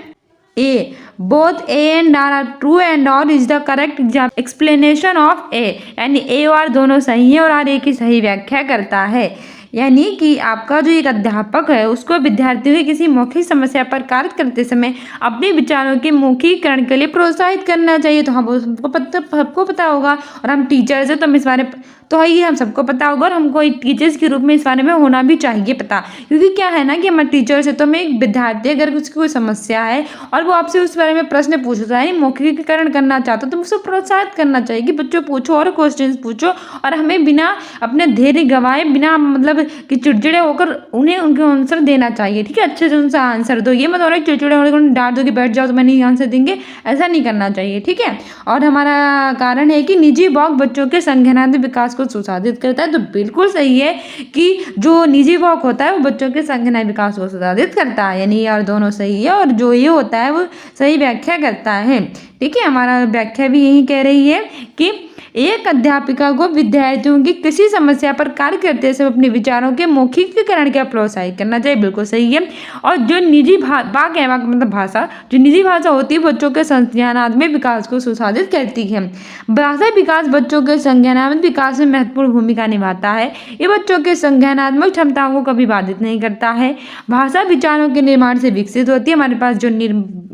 A. Both A and R are true and R is the correct explanation of A. यानी ए और आर दोनों सही है और आर ए की सही व्याख्या करता है। यानी कि आपका जो एक अध्यापक है उसको विद्यार्थियों की किसी मौखिक समस्या पर कार्य करते समय अपने विचारों के मौखिकीकरण के लिए प्रोत्साहित करना चाहिए। तो हम सबको पता होगा और हम टीचर्स हैं तो हम इस बारे तो ये हम सबको पता होगा और हमको एक टीचर्स के रूप में इस बारे में होना भी चाहिए पता। क्योंकि क्या है ना कि हमारे टीचर्स है तो हमें एक विद्यार्थी अगर उसकी कोई समस्या है और वो आपसे उस बारे में प्रश्न पूछता है, मौखिकीकरण करना चाहता तो उसको प्रोत्साहित करना चाहिए कि बच्चों पूछो और क्वेश्चन पूछो और हमें बिना अपने धैर्य गंवाए, बिना मतलब कि चिड़चिड़े होकर उन्हें उनके आंसर देना चाहिए। ठीक है, अच्छे से उनसे आंसर दो। ये मत हो रहा है चिड़चिड़े होकर डांट दो कि बैठ जाओ तो मैं नहीं आंसर देंगे, ऐसा नहीं करना चाहिए। ठीक है, और हमारा कारण है कि निजी वॉक बच्चों के संज्ञानात्मक विकास को सुसाधित करता है। तो बिल्कुल सही है कि जो निजी वॉक होता है वो बच्चों के संज्ञानात्मक विकास को सुसाधित करता है। यानी और दोनों सही है और जो ये होता है वो सही व्याख्या करता है। ठीक है, हमारा व्याख्या भी यही कह रही है कि एक अध्यापिका को विद्यार्थियों की किसी समस्या पर कार्य करते समय अपने विचारों के मौखिकीकरण का प्रोत्साहित करना चाहिए। बिल्कुल सही है। और जो निजी वाक है, मतलब भाषा, जो निजी भाषा होती है बच्चों के संज्ञानात्मक विकास को सुसाधित करती है। भाषा विकास बच्चों के संज्ञानात्मक विकास में महत्वपूर्ण भूमिका निभाता है। ये बच्चों के संज्ञानात्मक क्षमताओं को कभी बाधित नहीं करता है। भाषा विचारों के निर्माण से विकसित होती है। हमारे पास जो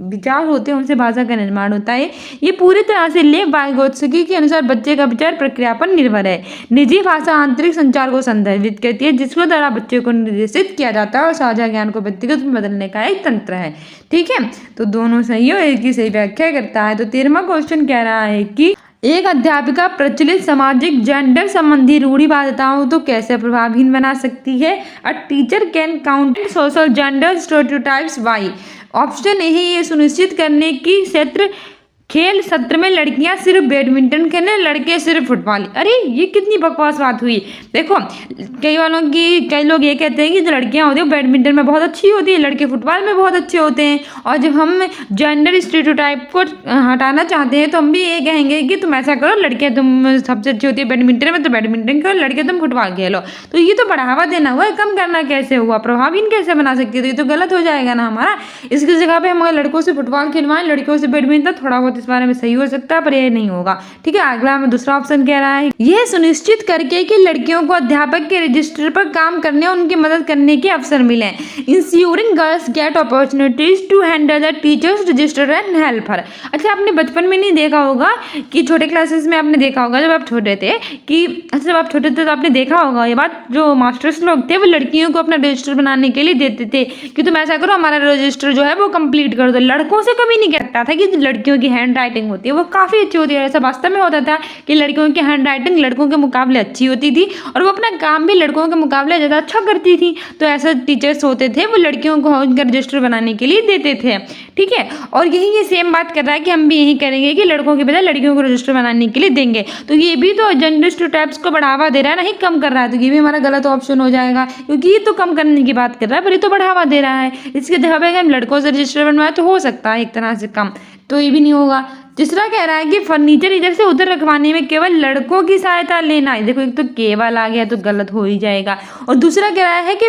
विचार होते हैं उनसे भाषा का निर्माण होता है। ये पूरी तरह से लेव वाइगोत्स्की के अनुसार बच्चे का विचार प्रक्रिया पर निर्भर है। निजी भाषा आंतरिक संचार को संदर्भित करती है जिसके द्वारा बच्चे को निर्देशित किया जाता है और साझा ज्ञान को व्यक्तिगत में बदलने का एक तंत्र है। ठीक है, तो दोनों सही और एक ही सही व्याख्या करता है। तो 13वां क्वेश्चन कह रहा है कि एक अध्यापिका प्रचलित सामाजिक जेंडर संबंधी रूढ़िवादिताओं तो कैसे प्रभावहीन बना सकती है? A teacher can counter social gender stereotypes by. Option A है ये सुनिश्चित करने की क्षेत्र खेल सत्र में लड़कियां सिर्फ बैडमिंटन खेलें, लड़के सिर्फ फुटबॉल। अरे ये कितनी बकवास बात हुई। देखो कई लोग ये कहते हैं कि जो लड़कियां होती है बैडमिंटन में बहुत अच्छी होती है, लड़के फुटबॉल में बहुत अच्छे होते हैं। और जब हम जेंडर स्टीरियोटाइप को हटाना चाहते हैं तो हम भी ये कहेंगे कि तुम ऐसा करो, लड़कियां तुम सबसे अच्छी होती है बैडमिंटन में तो बैडमिंटन खेलो, लड़के तुम फुटबॉल खेलो। तो ये तो बढ़ावा देना हुआ, कम करना कैसे हुआ, प्रभावहीन कैसे बना सकती है? तो ये तो गलत हो जाएगा ना हमारा। इसकी जगह पे हम अगर लड़कों से फुटबॉल खिलवाएं, लड़कियों से बैडमिंटन, थोड़ा बहुत बहुत इस बारे में सही हो सकता है, पर ये नहीं होगा। ठीक है, अगला हमें दूसरा ऑप्शन कह रहा है, यह सुनिश्चित करके कि लड़कियों को अध्यापक के रजिस्टर पर काम करने और उनकी मदद करने के अवसर मिले। Ensuring girls get opportunities to handle the teachers register and help her. अच्छा, आपने बचपन में नहीं देखा होगा कि छोटे क्लासेस में आपने देखा होगा जब आप छोटे थे कि अच्छा जब आप छोटे थे तो आपने देखा होगा ये बात, जो मास्टर्स लोग थे वो लड़कियों को अपना रजिस्टर बनाने के लिए देते थे कि तुम ऐसा करो, हमारा रजिस्टर जो है वो कंप्लीट कर दो। लड़कों से कभी नहीं कहता था कि लड़कियों की हैंड राइटिंग होती है वो काफ़ी अच्छी होती है। ऐसा वास्तव में होता था कि लड़कियों की हैंड राइटिंग लड़कों के मुकाबले अच्छी होती थी और वो अपना काम भी लड़कों के मुकाबले ज़्यादा अच्छा करती थी। तो ऐसे टीचर्स होते थे वो लड़कियों को उनका रजिस्टर बनाने के लिए देते थे। ठीक है, और यही ये सेम बात कर रहा है कि हम भी यही करेंगे कि लड़कों के बजाय लड़कियों को रजिस्टर बनाने के लिए देंगे। तो ये भी तो जेंडर स्टीरियोटाइप्स को बढ़ावा दे रहा है, नहीं कम कर रहा है। तो ये भी हमारा गलत ऑप्शन हो जाएगा, क्योंकि ये तो कम करने की बात कर रहा है पर ये तो बढ़ावा दे रहा है। इसके जगह पे हम लड़कों से रजिस्टर बनवाए तो हो सकता है एक तरह से कम, तो ये भी नहीं होगा। तीसरा कह रहा है कि फर्नीचर इधर से उधर रखवाने में केवल लड़कों की सहायता लेना है। देखो एक तो केवल आ गया तो गलत हो ही जाएगा। और दूसरा कह रहा है कि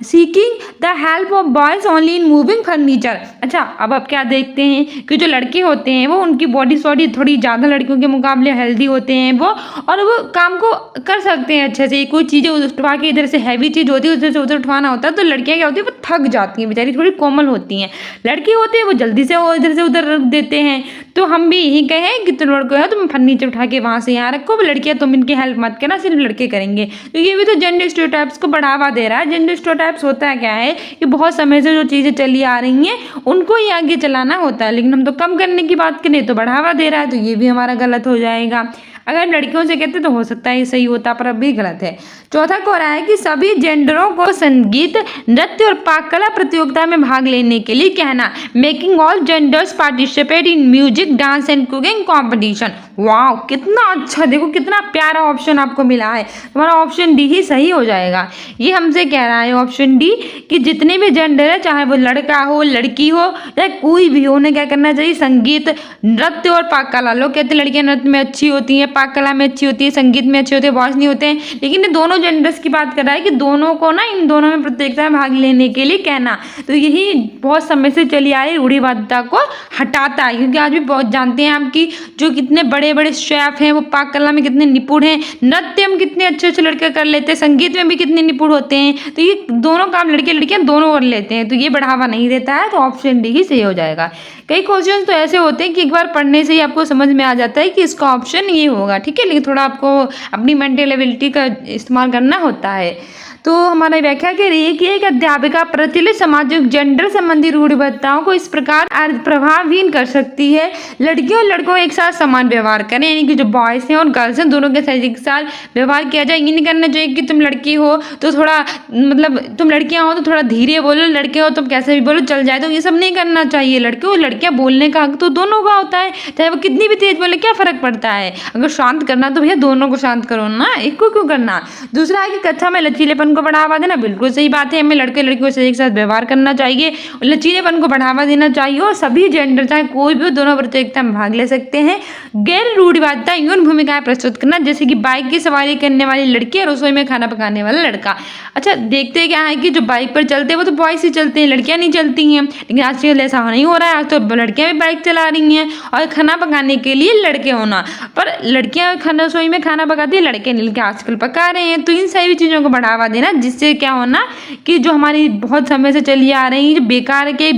seeking the help of boys only in moving furniture. अच्छा, अब आप क्या देखते हैं कि जो लड़के होते हैं वो उनकी बॉडी सॉडी थोड़ी ज़्यादा लड़कियों के मुकाबले हेल्दी होते हैं वो, और वो काम को कर सकते हैं अच्छे से। कोई चीज़ें उठवा के इधर से हैवी चीज़ होती है उधर से उधर उठवाना होता है तो लड़कियाँ क्या होती है वो थक जाती हैं बेचारी, थोड़ी कोमल होती हैं। लड़के होते हैं वो जल्दी से वो इधर से उधर रख देते हैं। तो हम भी यही कहें कि तुम लड़को है तुम फर्नीचर उठा के वहाँ से यहाँ रखो, लड़कियाँ तुम इनकी हेल्प मत करना, सिर्फ लड़के करेंगे। तो ये भी तो जेंडर स्टीरियोटाइप्स को बढ़ावा दे रहा है। जेंडर स्टीरियोटाइप्स होता है क्या है कि बहुत समय से जो चीज़ें चली आ रही हैं उनको ही आगे चलाना होता है, लेकिन हम तो कम करने की बात करें तो बढ़ावा दे रहा है। तो ये भी हमारा गलत हो जाएगा। अगर लड़कियों से कहते तो हो सकता है ये सही होता, पर अब भी गलत है। चौथा को रहा है कि सभी जेंडरों को संगीत, नृत्य और पाककला प्रतियोगिता में भाग लेने के लिए कहना। Making all genders participate in music, dance and cooking competition. वाह, कितना अच्छा, देखो कितना प्यारा ऑप्शन आपको मिला है। हमारा ऑप्शन डी ही सही हो जाएगा। ये हमसे कह रहा है ऑप्शन डी कि जितने भी जेंडर है, चाहे वो लड़का हो लड़की हो या कोई भी हो, उन्हें क्या करना चाहिए, संगीत, नृत्य और पाककला। लोग कहते हैं लड़कियां नृत्य में अच्छी होती हैं, पाककला में अच्छी होती है, संगीत में अच्छे होते हैं, बॉयज नहीं होते हैं, लेकिन ये दोनों जेंडर्स की बात कर रहा है कि दोनों को ना इन दोनों में प्रतियोगिता में भाग लेने के लिए कहना। तो यही बहुत समय से चली आ रही रूढ़िवादिता को हटाता है, क्योंकि आज भी बहुत जानते हैं आप कि जो कितने बड़े बड़े शेफ हैं वो पाककला में कितने निपुण हैं, नृत्य में कितने अच्छे अच्छे लड़के कर लेते हैं, संगीत में भी कितने निपुण होते हैं। तो ये दोनों काम लड़के लड़कियां दोनों कर लेते हैं, तो ये बढ़ावा नहीं देता है। तो ऑप्शन डी ही सही हो जाएगा। कई क्वेश्चन तो ऐसे होते हैं कि एक बार पढ़ने से ही आपको समझ में आ जाता है कि इसका ऑप्शन ये होगा। ठीक है, लेकिन थोड़ा आपको अपनी मेंटल एबिलिटी का इस्तेमाल करना होता है। तो हमारी व्याख्या कह रही है कि एक अध्यापिका प्रचलित सामाजिक जेंडर संबंधी रूढ़िबद्धताओं को इस प्रकार प्रभावहीन कर सकती है। लड़कियों और लड़कों एक साथ समान व्यवहार करें, यानी कि जो बॉयज हैं और गर्ल्स हैं दोनों के साथ एक साथ व्यवहार किया जाए। ये नहीं करना चाहिए कि तुम लड़की हो तो थोड़ा मतलब तुम लड़कियां हो तो थोड़ा धीरे बोलो, लड़के हो तुम कैसे भी बोलो चल जाए, तो ये सब नहीं करना चाहिए। लड़के और लड़कियां बोलने का हक तो दोनों का होता है, चाहे वो कितनी भी तेज बोले क्या फर्क पड़ता है। अगर शांत करना तो भैया दोनों को शांत करो ना, एक को क्यों करना। दूसरा है कि कक्षा में लचीलेपन को बढ़ावा देना, बिल्कुल सही बात है। हमें लड़के लड़कियों से एक साथ व्यवहार करना चाहिए, लचीलेपन को बढ़ावा देना चाहिए और सभी जेंडर चाहे कोई भी दोनों प्रतियोगिता में भाग ले सकते हैं। गैर रूढ़िवादिता यौन भूमिकाएं प्रस्तुत करना, जैसे कि बाइक की सवारी करने वाली लड़की और रसोई में खाना पकाने वाला लड़का। अच्छा, देखते क्या है कि जो बाइक पर चलते हैं वो तो बॉयज ही चलते हैं, लड़कियां नहीं चलती हैं, लेकिन आजकल ऐसा नहीं हो रहा है। आज तो लड़कियां भी बाइक चला रही हैं और खाना पकाने के लिए लड़के होना, पर लड़कियां खाना रसोई में खाना पकाती है, लड़के नहीं, लड़के आजकल पका रहे हैं। तो इन सभी चीज़ों को बढ़ावा देना, जिससे क्या होना कि जो हमारी बहुत समय से चली आ रही जो बेकार के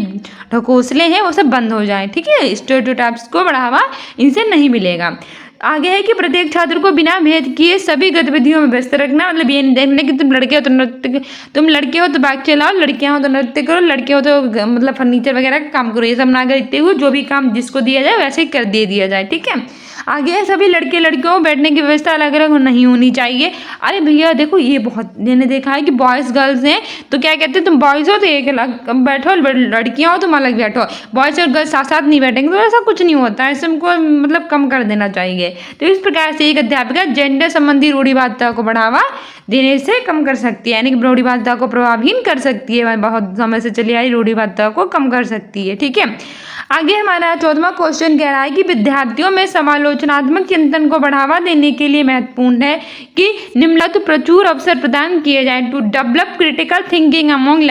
ढकोसले हैं वो सब बंद हो जाए। ठीक है, स्टीरियोटाइप्स को बढ़ावा इनसे नहीं मिलेगा। आगे है कि प्रत्येक छात्र को बिना भेद किए सभी गतिविधियों में व्यस्त रखना। मतलब ये नहीं देखना कि तुम लड़के हो तो नृत्य, तुम लड़के हो तो बाइक चलाओ, लड़कियां हो तो नृत्य करो, लड़के हो तो मतलब फर्नीचर वगैरह का काम करो। ये सब ना करते हुए जो भी काम जिसको दिया जाए वैसे ही कर दिया जाए। ठीक है, आगे है सभी लड़के लड़कियों को बैठने की व्यवस्था अलग अलग नहीं होनी चाहिए। अरे भैया देखो, ये बहुत मैंने देखा है कि बॉयज़ गर्ल्स हैं तो क्या कहते हैं तुम बॉयज़ हो तो एक अलग बैठो, लड़कियां हो तुम अलग बैठो, बॉयज़ और गर्ल्स साथ साथ नहीं बैठेंगे, तो ऐसा कुछ नहीं होता है। इसको मतलब कम कर देना चाहिए। तो इस प्रकार से एक अध्यापिका जेंडर संबंधी रूढ़िवादिता को बढ़ावा देने से कम कर सकती है, यानी कि रूढ़िवादिता को प्रभावहीन कर सकती है, बहुत समय से चली आई रूढ़िवादिता को कम कर सकती है। ठीक है, आगे हमारा 14वां क्वेश्चन कह रहा है कि विद्यार्थियों में समालोचनात्मक चिंतन को बढ़ावा देने के लिए महत्वपूर्ण है कि निम्नलिखित प्रचुर अवसर प्रदान किए जाएं to develop critical thinking among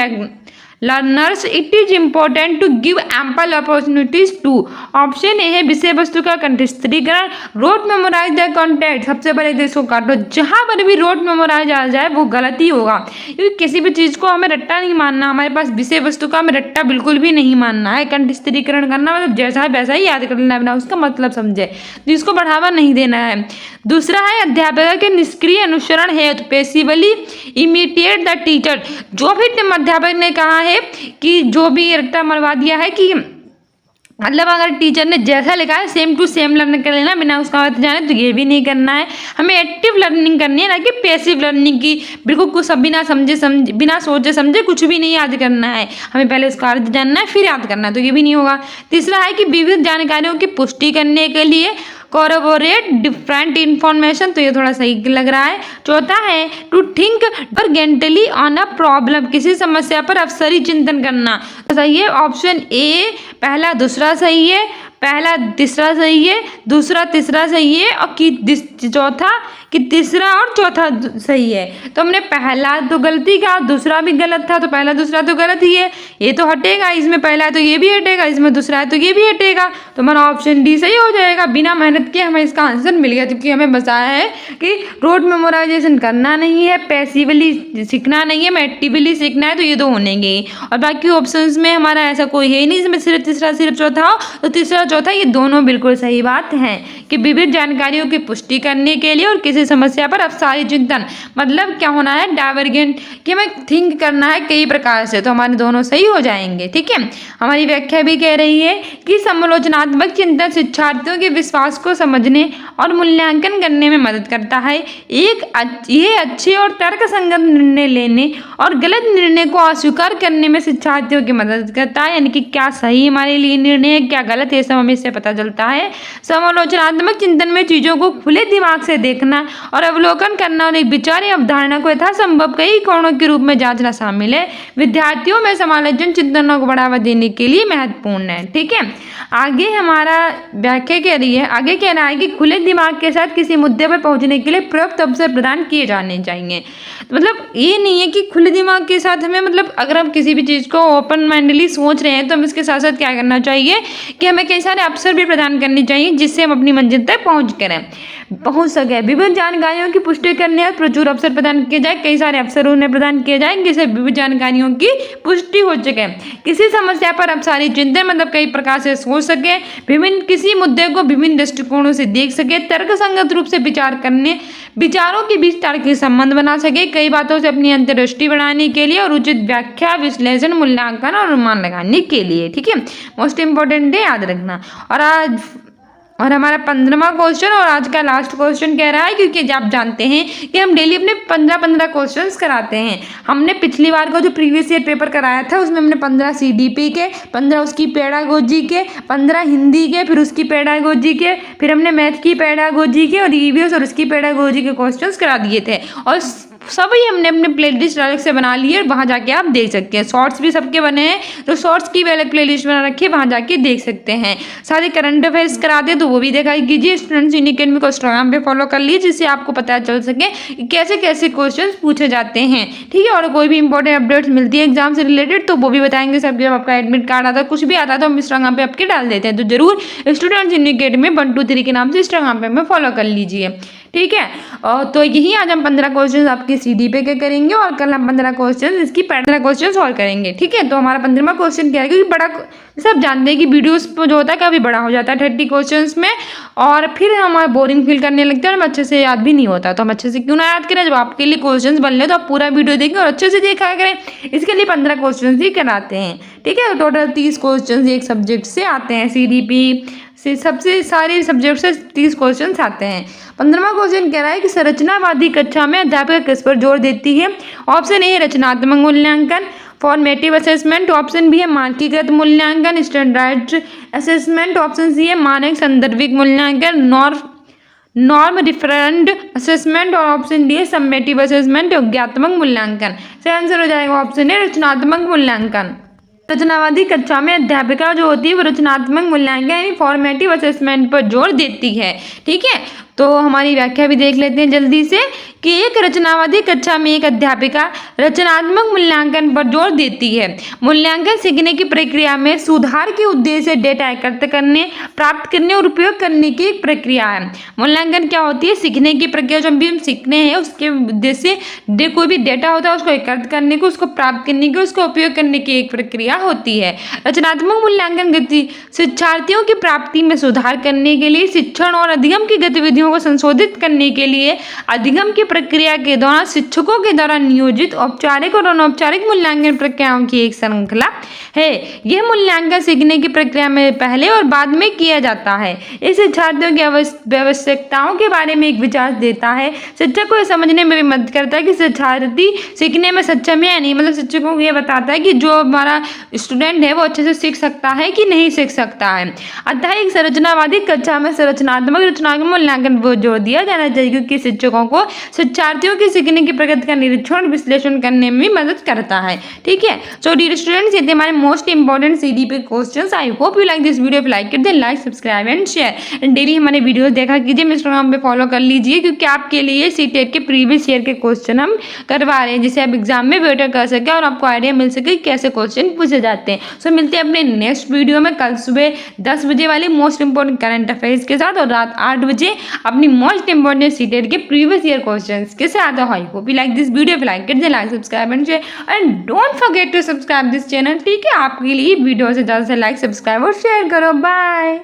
learners it is important to give ample opportunities to. Option A है विषय वस्तु का कंठस्थीकरण, रोट मेमोराइज द कंटेंट। सबसे पहले तो इसको काटो, जहां पर भी रोट मेमोराइज आ जाए वो गलत ही होगा, क्योंकि किसी भी चीज को हमें रट्टा नहीं मानना, हमारे पास विषय वस्तु का हमें रट्टा बिल्कुल भी नहीं मानना है। कंठस्थीकरण करना मतलब जैसा है वैसा ही याद कर लेना, बिना उसका मतलब समझे, तो इसको बढ़ावा नहीं देना है। दूसरा है अध्यापक के निष्क्रिय अनुसरण है, तो पैसिवली इमिटेट द टीचर। जो भी अध्यापक ने कहा है कि जो भी रट्टा मरवा दिया है कि मतलब अगर टीचर ने जैसा लिखा है सेम टू सेम लर्न कर लेना बिना उसका अर्थ जाने, तो ये भी नहीं करना है। हमें एक्टिव लर्निंग करनी है, ना कि पैसिव लर्निंग की बिल्कुल कुछ सब बिना बिना सोचे समझे कुछ भी नहीं याद करना है। हमें पहले उसका अर्थ जानना है फिर याद करना है, तो ये भी नहीं होगा। तीसरा है कि विविध जानकारियों की पुष्टि करने के लिए कोरबोरेट डिफरेंट इंफॉर्मेशन, तो ये थोड़ा सही लग रहा है। चौथा है to think urgently on a problem, किसी समस्या पर अवसरी चिंतन करना, तो सही है ऑप्शन ए। पहला दूसरा सही है, पहला तीसरा सही है, दूसरा तीसरा सही है, और चौथा कि तीसरा और चौथा सही है। तो हमने पहला तो गलती कहा, दूसरा भी गलत था, तो पहला दूसरा तो गलत ही है, ये तो हटेगा, इसमें पहला है तो ये भी हटेगा, इसमें दूसरा है तो ये भी हटेगा, तो हमारा ऑप्शन डी सही हो जाएगा। बिना मेहनत के हमें इसका आंसर मिल गया, क्योंकि हमें बताया है कि रोड मेमोराइजेशन करना नहीं है, पैसिवली सीखना नहीं है, एक्टिवली सीखना है, तो ये दो होनेंगे। और बाकी ऑप्शंस में हमारा ऐसा कोई है नहीं इसमें सिर्फ तीसरा सिर्फ चौथा हो, तो तीसरा चौथा ये दोनों बिल्कुल सही बात है कि विविध जानकारियों की पुष्टि करने के लिए और किसी समस्या पर अवसारी चिंतन, मतलब क्या होना है डाइवर्जेंट, कि हमें थिंक करना है कई प्रकार से, तो हमारे दोनों सही हो जाएंगे। ठीक है, हमारी व्याख्या भी कह रही है कि समालोचनात्मक चिंतन शिक्षार्थियों के विश्वास को समझने और मूल्यांकन करने में मदद करता है। ये अच्छे और तर्कसंगत निर्णय लेने और गलत निर्णय को अस्वीकार करने में शिक्षार्थियों की मदद करता है, यानी कि क्या सही हमारे लिए निर्णय है क्या गलत है, सब हमें इससे पता चलता है। समालोचनात्मक चिंतन में चीजों को खुले दिमाग से देखना और अवलोकन करना और एक विचार या अवधारणा को यथासंभव कई कोणों के रूप में जांचना शामिल है। विद्यार्थियों में समालोचन चिंतनों को बढ़ावा देने के लिए महत्वपूर्ण है। ठीक है, आगे हमारा व्याख्या कह रही है, आगे कह रहा है कि खुले दिमाग के साथ किसी मुद्दे पर पहुंचने के लिए पर्याप्त अवसर प्रदान किए जाने चाहिए। मतलब ये नहीं है कि खुले दिमाग के साथ हमें, मतलब अगर हम किसी भी चीज़ को ओपन माइंडली सोच रहे हैं तो हमें इसके साथ साथ क्या करना चाहिए कि हमें कई सारे अवसर भी प्रदान करने चाहिए जिससे हम अपनी मंजिल तक पहुंच सके। विभिन्न जानकारियों की पुष्टि करने और प्रचुर अवसर प्रदान किए जाए, कई सारे अवसर उन्हें प्रदान किए जाएंगे जिससे विभिन्न जानकारियों की पुष्टि हो सके। किसी समस्या पर अवसारी चिंतन मतलब कई प्रकार से सोच सके, विभिन्न किसी मुद्दे को विभिन्न दृष्टिकोणों से देख सके, तर्कसंगत रूप से विचार करने, विचारों के बीच तार्किक संबंध बना सके, कई बातों से अपनी अंतर्दृष्टि बढ़ाने के लिए और उचित व्याख्या विश्लेषण मूल्यांकन और अनुमान लगाने के लिए। ठीक है, मोस्ट इंपॉर्टेंट है, याद रखना। और हमारा 15वां क्वेश्चन और आज का लास्ट क्वेश्चन कह रहा है, क्योंकि आप जानते हैं कि हम डेली अपने 15 क्वेश्चंस कराते हैं। हमने पिछली बार का जो प्रीवियस ईयर पेपर कराया था उसमें हमने 15 CDP के, 15 उसकी पेडागोजी के, 15 हिंदी के, फिर उसकी पेडागोजी के, फिर हमने मैथ की पेडागोजी के और ईवीएस और उसकी पेडागोजी के क्वेश्चंस करा दिए थे, और सभी हमने अपने प्लेलिस्ट अलग से बना ली है और वहाँ जाके आप देख सकते हैं। शॉर्ट्स भी सबके बने हैं, तो शॉर्ट्स की भी अलग प्लेलिस्ट बना रखी है, वहाँ जाके देख सकते हैं। सारे करंट अफेयर्स कराते हैं तो वो भी देखा कीजिए। स्टूडेंट्स इन अकेडमी को इंस्टाग्राम पे फॉलो कर लीजिए, जिससे आपको पता चल सके कि कैसे कैसे क्वेश्चन पूछे जाते हैं। ठीक है, और कोई भी इंपॉर्टेंट अपडेट्स मिलती है एग्जाम से रिलेटेड तो वो भी बताएंगे। सब जब आपका एडमिट कार्ड आता है, कुछ भी आता है तो हम इंस्टाग्राम पे आपके डाल देते हैं, तो जरूर स्टूडेंट्स इन अकेडमी 1 2 3 के नाम से इंस्टाग्राम पे हमें फॉलो कर लीजिए। ठीक है, तो यही आज हम 15 क्वेश्चन आपके CDP के करेंगे और कल हम 15 क्वेश्चन इसकी 15 क्वेश्चन सॉल्व करेंगे। ठीक है, तो हमारा 15वां क्वेश्चन क्या है, क्योंकि बड़ा सब जानते हैं कि वीडियोस जो होता है काफ़ी बड़ा हो जाता है 30 क्वेश्चंस में, और फिर हमारा बोरिंग फील करने लगता है और हम अच्छे से याद भी नहीं होता। तो हम अच्छे से क्यों ना याद करें, जब आपके लिए क्वेश्चन बन ले तो आप पूरा वीडियो देखें और अच्छे से देखा करें। इसके लिए 15 क्वेश्चन ही कराते हैं। ठीक है, टोटल 30 क्वेश्चन एक सब्जेक्ट से आते हैं, CDP से सबसे सारे सब्जेक्ट से 30 क्वेश्चन आते हैं। 15वां क्वेश्चन कह रहा है कि संरचनावादी कक्षा में अध्यापक किस पर जोर देती है। ऑप्शन ए रचनात्मक मूल्यांकन, फॉर्मेटिव असेसमेंट, ऑप्शन बी है मानकीकृत मूल्यांकन, स्टैंडर्ड असेसमेंट, ऑप्शन सी है मानक संदर्भिक मूल्यांकन, नॉर्म डिफरेंट असेसमेंट, और ऑप्शन डी है समेटिव असेसमेंट, योग्यात्मक मूल्यांकन। सही आंसर हो जाएगा ऑप्शन ए रचनात्मक मूल्यांकन। रचनावादी कक्षा में अध्यापिका जो होती है वो रचनात्मक मूल्यांकन यानी फॉर्मेटिव असेसमेंट पर जोर देती है। ठीक है, तो हमारी व्याख्या भी देख लेते हैं जल्दी से कि एक रचनावादी कक्षा में एक अध्यापिका रचनात्मक मूल्यांकन पर जोर देती है। मूल्यांकन सीखने की प्रक्रिया में सुधार के उद्देश्य से डेटा एकत्र करने, प्राप्त करने और उपयोग करने की एक प्रक्रिया है। मूल्यांकन क्या होती है? सीखने की प्रक्रिया, जो भी हम सीखने हैं उसके उद्देश्य से कोई भी डेटा होता है उसको एकत्र करने को, उसको प्राप्त करने की, उसको उपयोग करने की एक प्रक्रिया होती है। रचनात्मक मूल्यांकन गति शिक्षार्थियों की प्राप्ति में सुधार करने के लिए, शिक्षण और अधिगम की गतिविधियों को संशोधित करने के लिए, अधिगम की प्रक्रिया के दौरान शिक्षकों के द्वारा नियोजित औपचारिक और अनौपचारिक मूल्यांकन प्रक्रियाओं की एक श्रृंखला है। यह मूल्यांकन सीखने की प्रक्रिया में पहले और बाद में किया जाता है। इस शिक्षार्थियों की आवश्यकताओं के बारे में एक विचार देता है। शिक्षक को यह समझने में भी मदद करता है कि शिक्षार्थी सीखने में सक्षम है या नहीं। मतलब शिक्षकों को यह बताता है कि जो हमारा स्टूडेंट है वो अच्छे से सीख सकता है कि नहीं सीख सकता है। अतः एक संरचनावादी कक्षा में रचनात्मक मूल्यांकन पर जोर दिया जाना चाहिए, क्योंकि शिक्षकों को शिक्षार्थियों की सीखने की प्रगति का निरीक्षण और विश्लेषण करने में मदद करता है। ठीक है, सो डियर स्टूडेंट्स, ये थे हमारे most important CDP questions. I hope you like this video. If like it then like, subscribe and share. And daily हमारे वीडियोस देखा कीजिए, इंस्टाग्राम पे फॉलो कर लीजिए, क्योंकि आपके लिए सीटेट के प्रीवियस ईयर के क्वेश्चन हम करवा रहे हैं, जिससे आप एग्जाम में बेटर कर सके और आपको आइडिया मिल सके कैसे क्वेश्चन पूछे जाते हैं। सो मिलते हैं अपने नेक्स्ट वीडियो में कल सुबह 10 बजे वाली मोस्ट इंपॉर्टेंट करंट अफेयर्स के साथ, और रात 8 बजे अपनी मोस्ट इंपॉर्टेंट सीटेट के प्रीवियस ईयर क्वेश्चंस के साथ। I hope you like this video. Like it then like, subscribe and share, and don't forget to subscribe this channel. ठीक है, आपके लिए वीडियो से ज़्यादा से लाइक, सब्सक्राइब और शेयर करो। बाय।